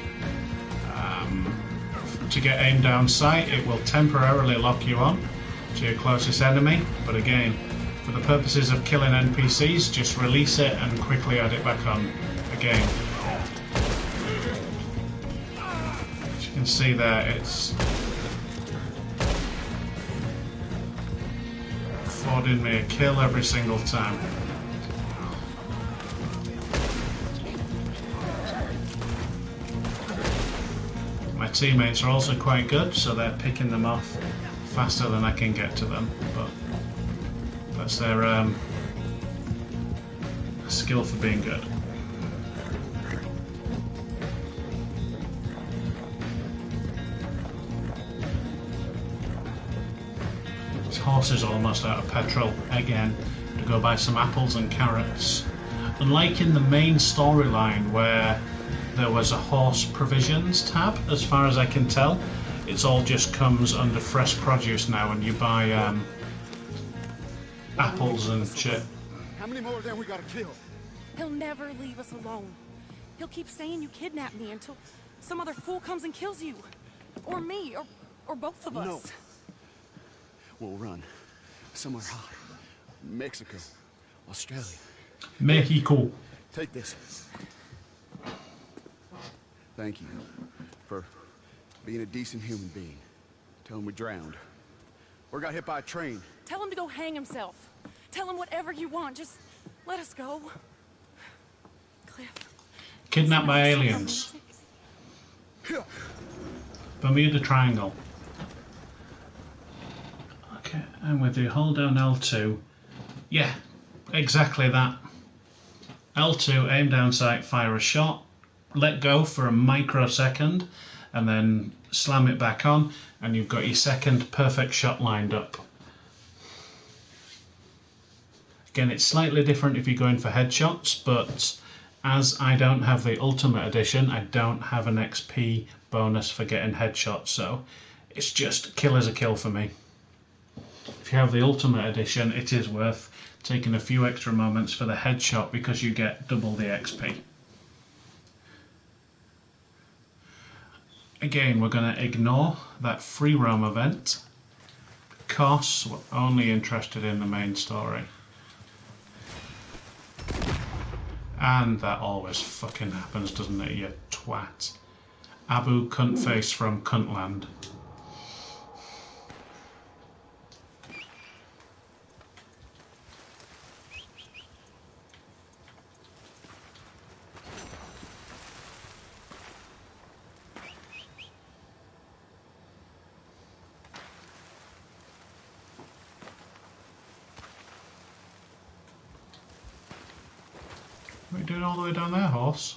to get aim down sight. It will temporarily lock you on to your closest enemy, but again, for the purposes of killing NPCs, just release it and quickly add it back on again. As you can see there, it's affording me a kill every single time. My teammates are also quite good, so they're picking them off faster than I can get to them, but that's their skill for being good. This horse is almost out of petrol again to go buy some apples and carrots. Unlike in the main storyline where there was a horse provisions tab, as far as I can tell, it's all just comes under fresh produce now, and you buy apples and shit. How many more of them we gotta kill? He'll never leave us alone. He'll keep saying you kidnapped me until some other fool comes and kills you. Or me, or both of us. No. We'll run. Somewhere hot. Mexico. Australia. Mexico. Take this. Thank you for being a decent human being. Tell him we drowned. Or got hit by a train. Tell him to go hang himself. Tell him whatever you want. Just let us go. Cliff. Kidnapped by aliens. Bermuda Triangle. Okay, and with you, hold down L2. Yeah, exactly that. L2, aim down sight, fire a shot, let go for a microsecond, and then slam it back on, and you've got your second perfect shot lined up. Again, it's slightly different if you're going for headshots, but As I don't have the Ultimate Edition, I don't have an XP bonus for getting headshots, so it's just kill is a kill for me. If you have the Ultimate Edition, it is worth taking a few extra moments for the headshot because you get double the XP. Again, we're going to ignore that free roam event because we're only interested in the main story. And that always fucking happens, doesn't it, you twat. Abu Cuntface from Cuntland. What are you doing all the way down there, horse?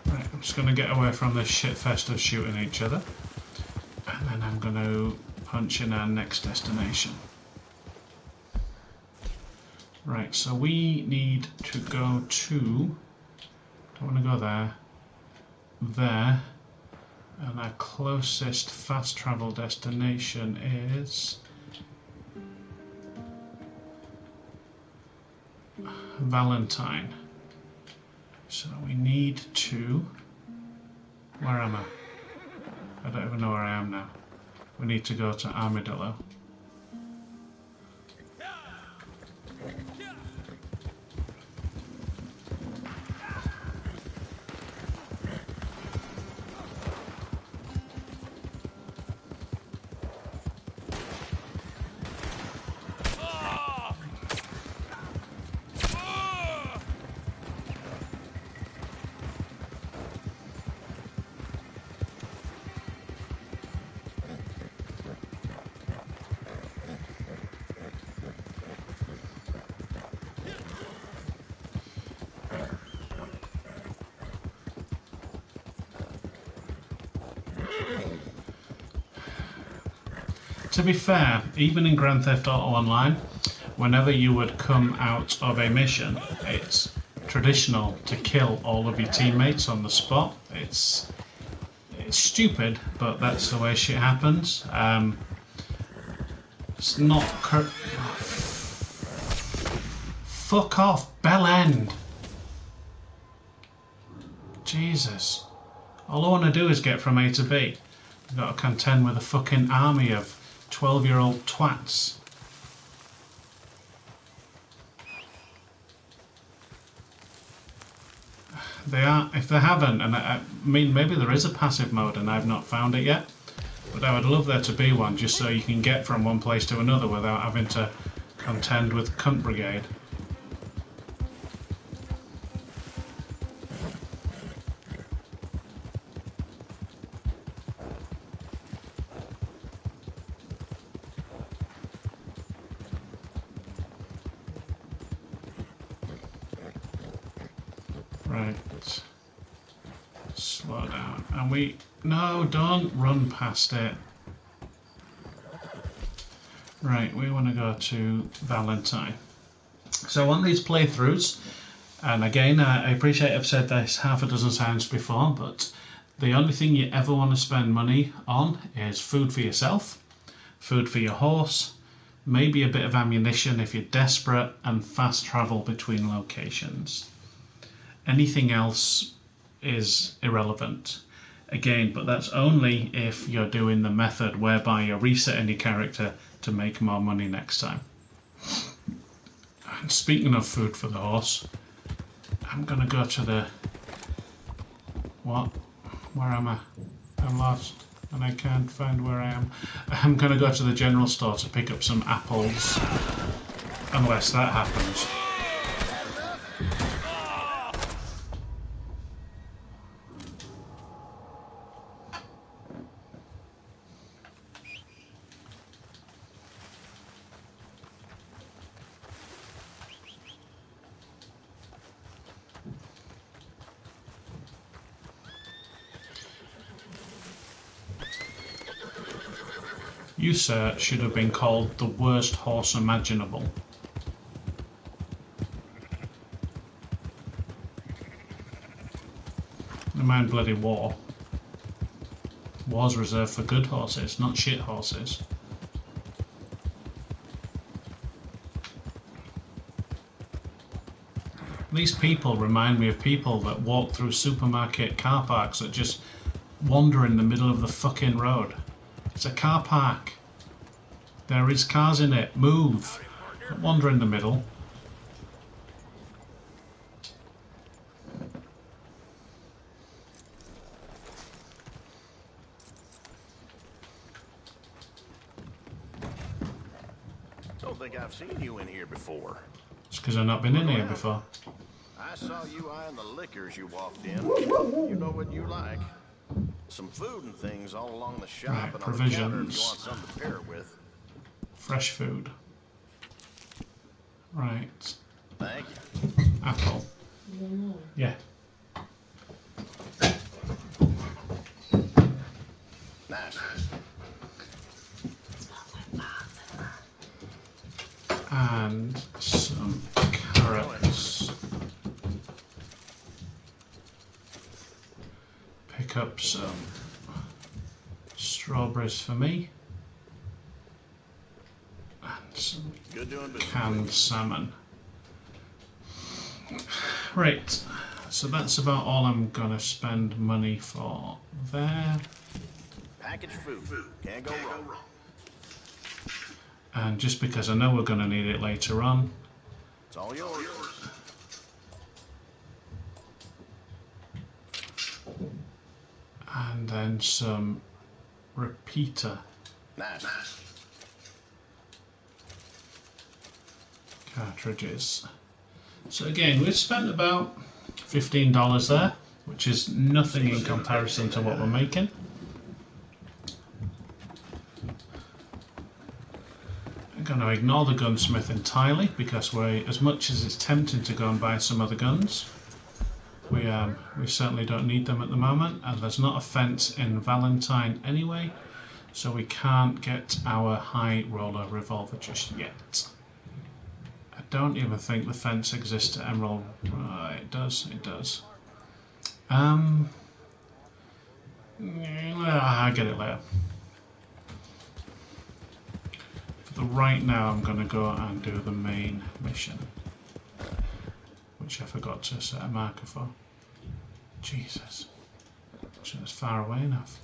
Right, I'm just going to get away from this shitfest of shooting each other. And then I'm going to punch in our next destination. Right, so we need to go to... Don't want to go there. There. And our closest fast travel destination is Valentine. So we need to... Where am I? I don't even know where I am now. We need to go to Armadillo. To be fair, even in Grand Theft Auto Online, whenever you would come out of a mission, it's traditional to kill all of your teammates on the spot. It's stupid, but that's the way shit happens. It's not... Fuck off, Bell End! Jesus. All I want to do is get from A to B. I've got to contend with a fucking army of 12-year-old twats. They are, if they haven't, and I mean maybe there is a passive mode and I've not found it yet, but I would love there to be one just so you can get from one place to another without having to contend with Cunt Brigade. Right, slow down, and no, don't run past it. Right, we want to go to Valentine. So on these playthroughs, and again, I appreciate I've said this half a dozen times before, but the only thing you ever want to spend money on is food for yourself, food for your horse, maybe a bit of ammunition if you're desperate, and fast travel between locations. Anything else is irrelevant. Again, but that's only if you're doing the method whereby you're resetting your character to make more money next time. And speaking of food for the horse, I'm gonna go to the... What? Where am I? I'm lost and I can't find where I am. I'm gonna go to the general store to pick up some apples. Unless that happens. You, sir, should have been called the worst horse imaginable. Never mind bloody war. War's reserved for good horses, not shit horses. These people remind me of people that walk through supermarket car parks that just wander in the middle of the fucking road. It's a car park. There is cars in it. Move. Don't wander in the middle. Don't think I've seen you in here before. It's because I've not been in here before. I saw you eyeing the liquors you walked in. You know what you like. Some food and things all along the shop Right, and on the counter if you want provisions. something to pair it with. Fresh food. Right. Thank you. Apple. Yeah. Nice. And some carrots. Pick up some strawberries for me. And some Good doing business. canned salmon. Right, so that's about all I'm gonna spend money for there. Packaged food. Can't go wrong. And just because I know we're gonna need it later on, It's all yours. and then some repeater Nice. cartridges. So again, we've spent about $15 there, which is nothing in comparison to what we're making. I'm going to ignore the gunsmith entirely because as much as it's tempting to go and buy some other guns, we certainly don't need them at the moment, and there's not a fence in Valentine anyway, so we can't get our high roller revolver just yet. I don't even think the fence exists at Emerald. It does. I'll get it later. For right now, I'm going to go and do the main mission, which I forgot to set a marker for. Jesus. So it's far away enough.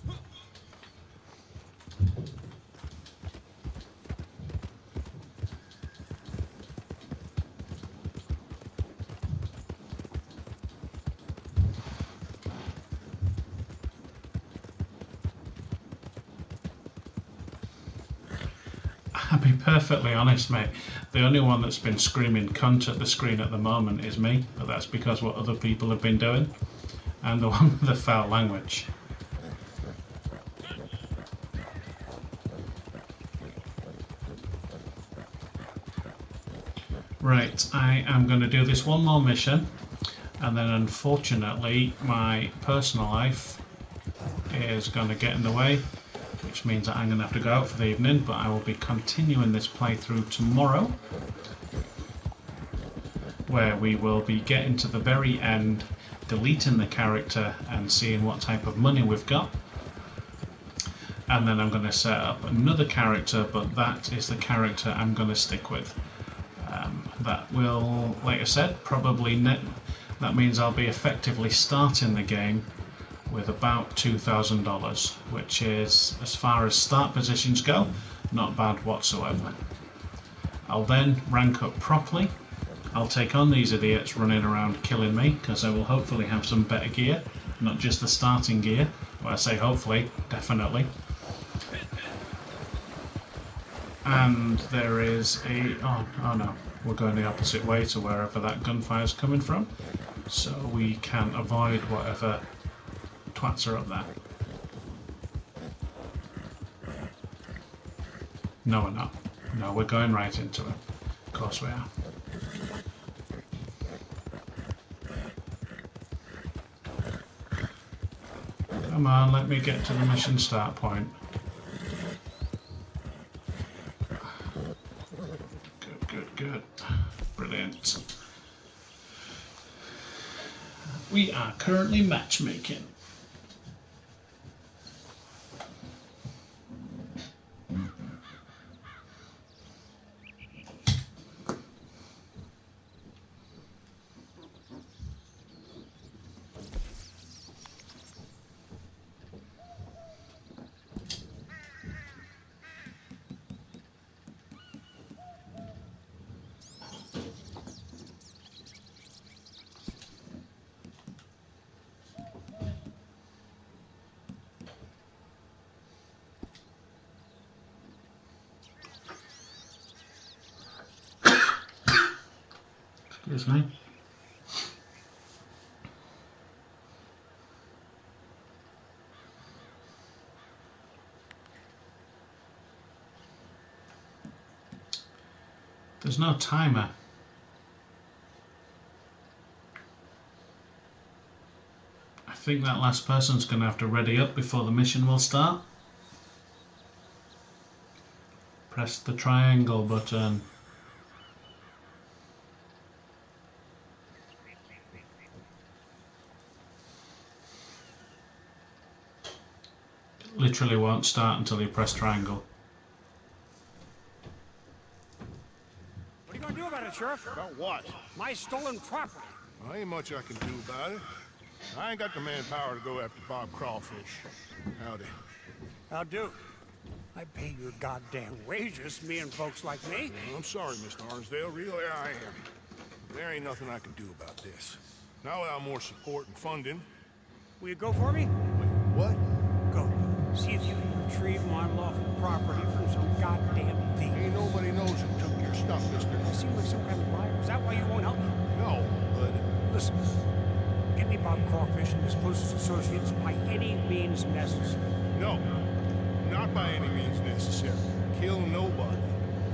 I'll be perfectly honest, mate. The only one that's been screaming cunt at the screen at the moment is me, but that's because what other people have been doing. I'm the one with the foul language. Right, I am going to do this one more mission, and then unfortunately my personal life is going to get in the way, which means that I'm going to have to go out for the evening, but I will be continuing this playthrough tomorrow, where we will be getting to the very end, deleting the character and seeing what type of money we've got. And then I'm going to set up another character, but that is the character I'm going to stick with. That will, like I said, probably that means I'll be effectively starting the game with about $2,000, which is, as far as start positions go, not bad whatsoever. I'll then rank up properly. I'll take on these idiots running around killing me, because I will hopefully have some better gear, not just the starting gear. Well, I say hopefully, definitely. And there is a... oh no, we're going the opposite way to wherever that gunfire is coming from, so we can avoid whatever twats are up there. No, we're not. No, we're going right into it. Of course we are. Come on, let me get to the mission start point. Good. Brilliant. We are currently matchmaking. Excuse me. There's no timer. I think that last person's going to have to ready up before the mission will start. Press the triangle button. It literally won't start until you press triangle. What are you gonna do about it, Sheriff? About what? My stolen property. Well, ain't much I can do about it. I ain't got the manpower to go after Bob Crawfish. Howdy. How do? I pay your goddamn wages, me and folks like me. Well, I'm sorry, Mr. Arnsdale. Really, I am. There ain't nothing I can do about this. Not without more support and funding. Will you go for me? Wait, what? Go. See if you can retrieve my lawful property from some goddamn thief. Ain't nobody knows who took your stuff, mister. You seem like some kind of liar. Is that why you won't help me? No, but... Listen. Get me Bob Crawfish and his closest associates by any means necessary. No. Not by any means necessary. Kill nobody.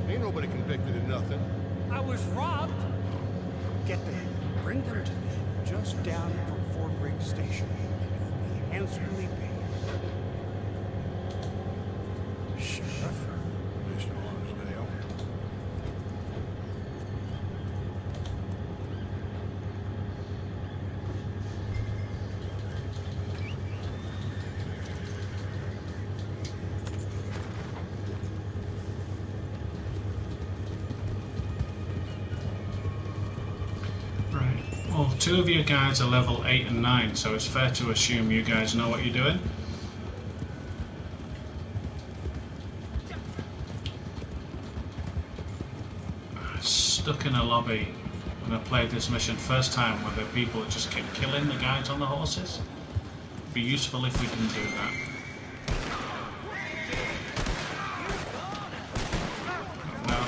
Ain't nobody convicted of nothing. I was robbed. Get them. Bring them to me. Just down from Fort Riggs Station. And you'll be handsomely paid. Sheriff? Mr. Arnsdale. Right. Well, two of you guys are level 8 and 9, so it's fair to assume you guys know what you're doing. Stuck in a lobby when I played this mission first time where the people that just kept killing the guys on the horses. It'd be useful if we can do that. No.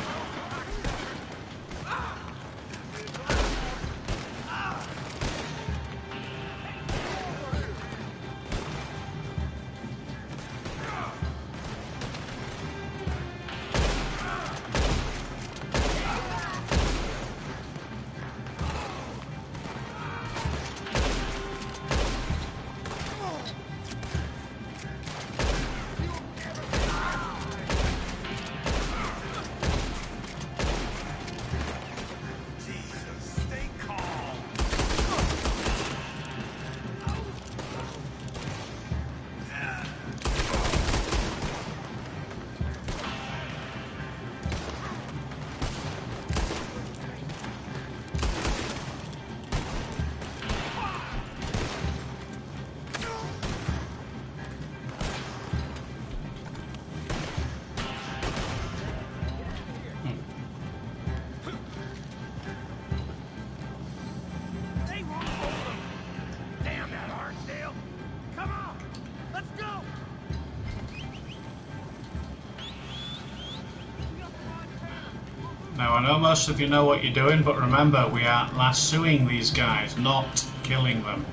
Now, I know most of you know what you're doing, but remember, we are lassoing these guys, not killing them.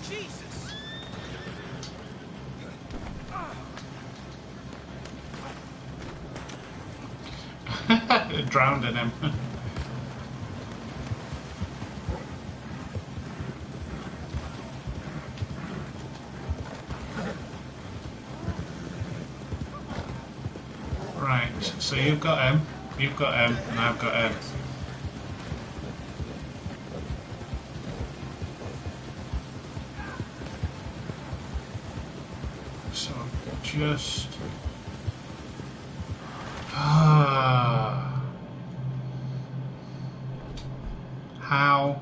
Jesus! Drowned in him. Right, so you've got him, and I've got him. So, just... How?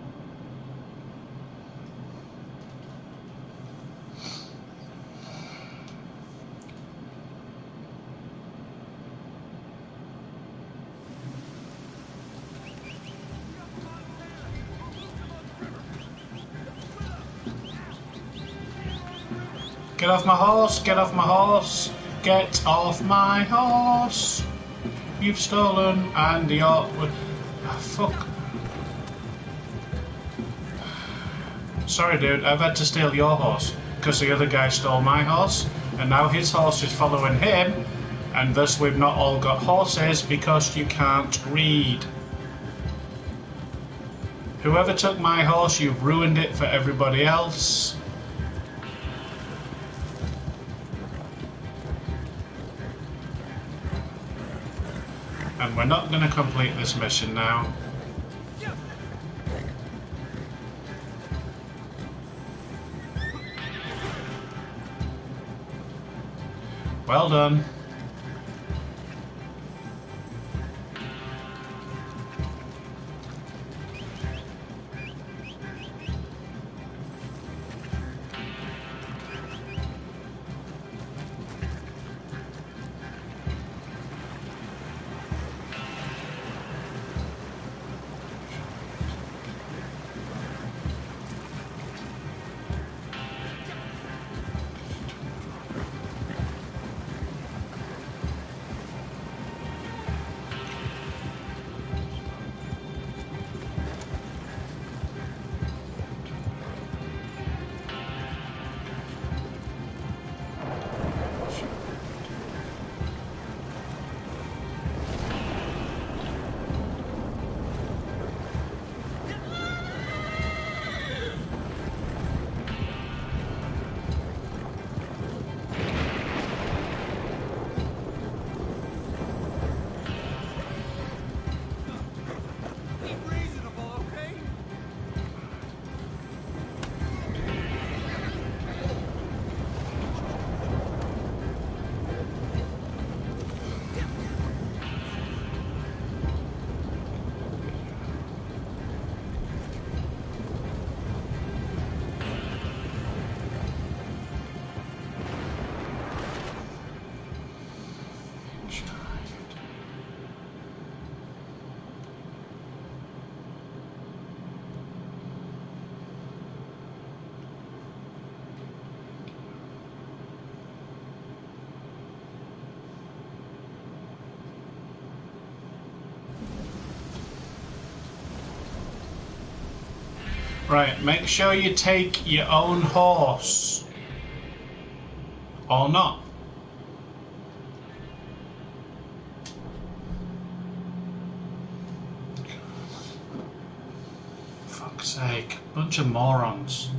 Get off my horse, get off my horse, get off my horse. You've stolen and you're... Oh, fuck. Sorry dude, I've had to steal your horse because the other guy stole my horse and now his horse is following him and thus we've not all got horses because you can't read. Whoever took my horse, you've ruined it for everybody else. And we're not going to complete this mission now. Well done. Right, make sure you take your own horse. Or not. Fuck's sake, bunch of morons.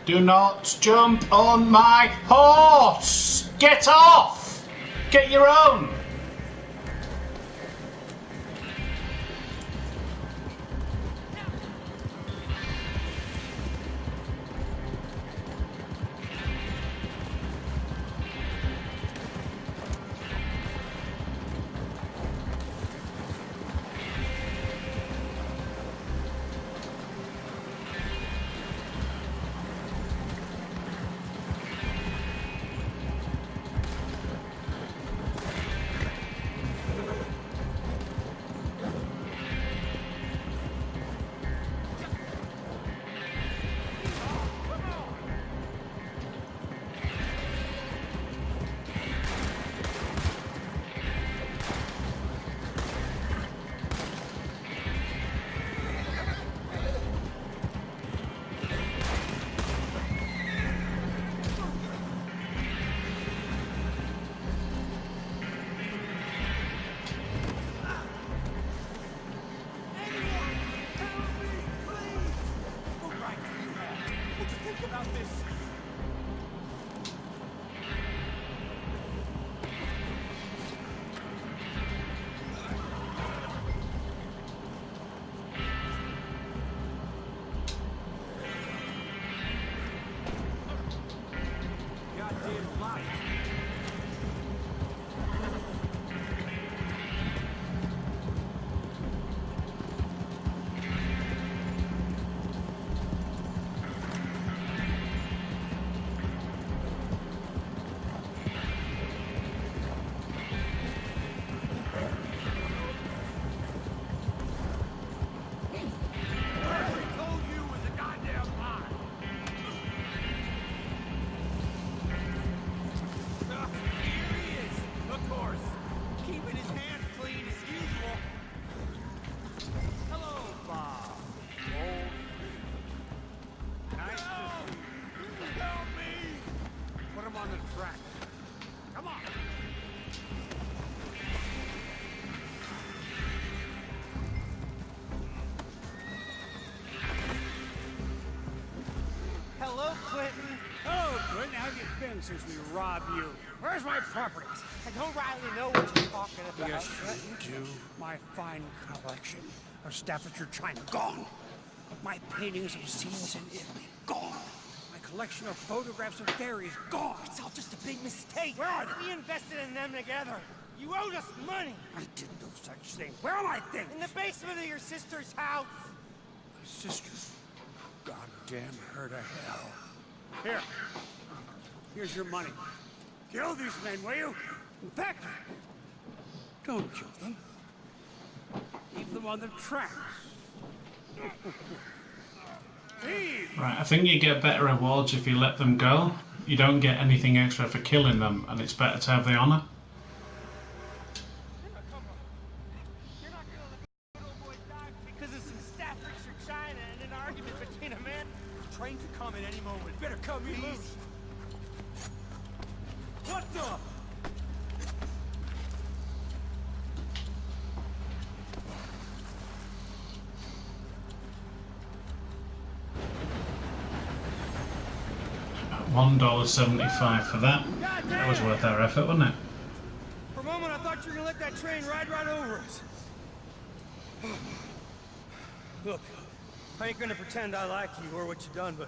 Do not jump on my horse! Get off! Get your own! Hello, Clinton. Oh, Clinton, how have you been since we robbed you? Where's my properties? I don't rightly know what you're talking about. Yes, you do. My fine collection of Staffordshire china, gone. My paintings of scenes in Italy, gone. My collection of photographs of fairies, gone. It's all just a big mistake. Where are they? We invested in them together. You owed us money. I did no such thing. Where are my things? In the basement of your sister's house. My sister. Goddamn her to hell. Here. Here's your money. Kill these men, will you? In fact, don't kill them. Leave them on the tracks. Right, I think you get better rewards if you let them go. You don't get anything extra for killing them, and it's better to have the honour. You're not gonna let the little boy die because of some Staffordshire china and an argument between a man. The train could come at any moment. Better cut me loose. What the? $1.75 for that. That was worth our effort, wasn't it? For a moment, I thought you were gonna let that train ride right over us. Look, I ain't gonna pretend I like you or what you done, but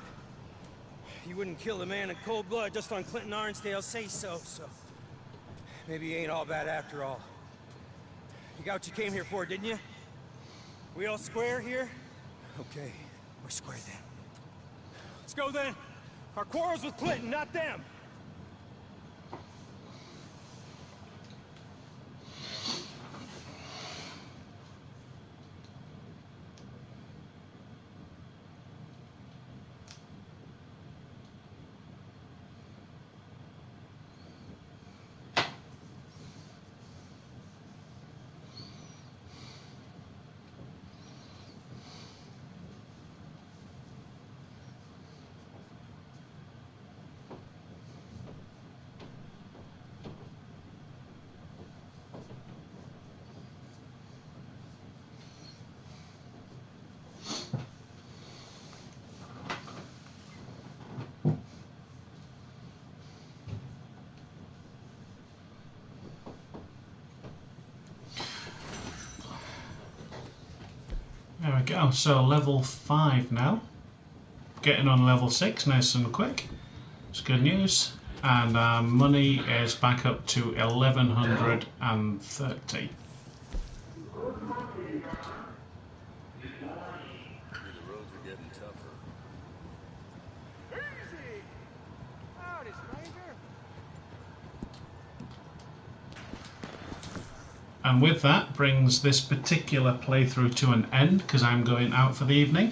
you wouldn't kill a man in cold blood just on Clinton Arnsdale's say-so, so maybe you ain't all bad after all. You got what you came here for, didn't you? We all square here? Okay, we're square then. Let's go then. Our quarrel's with Clinton, not them. There we go, so level 5 now. Getting on level 6 nice and quick. It's good news. And our money is back up to 1130. And with that brings this particular playthrough to an end because I'm going out for the evening.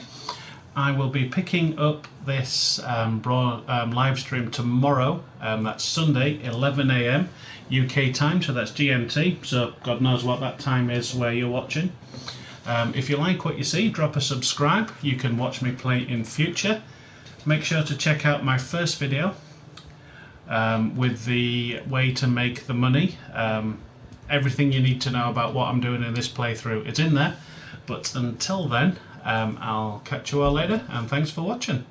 I will be picking up this live stream tomorrow. That's Sunday, 11 AM UK time, so that's GMT. So God knows what that time is where you're watching. If you like what you see, drop a subscribe. You can watch me play in future. Make sure to check out my first video with the way to make the money. Everything you need to know about what I'm doing in this playthrough, it's in there. But until then, I'll catch you all later, and thanks for watching.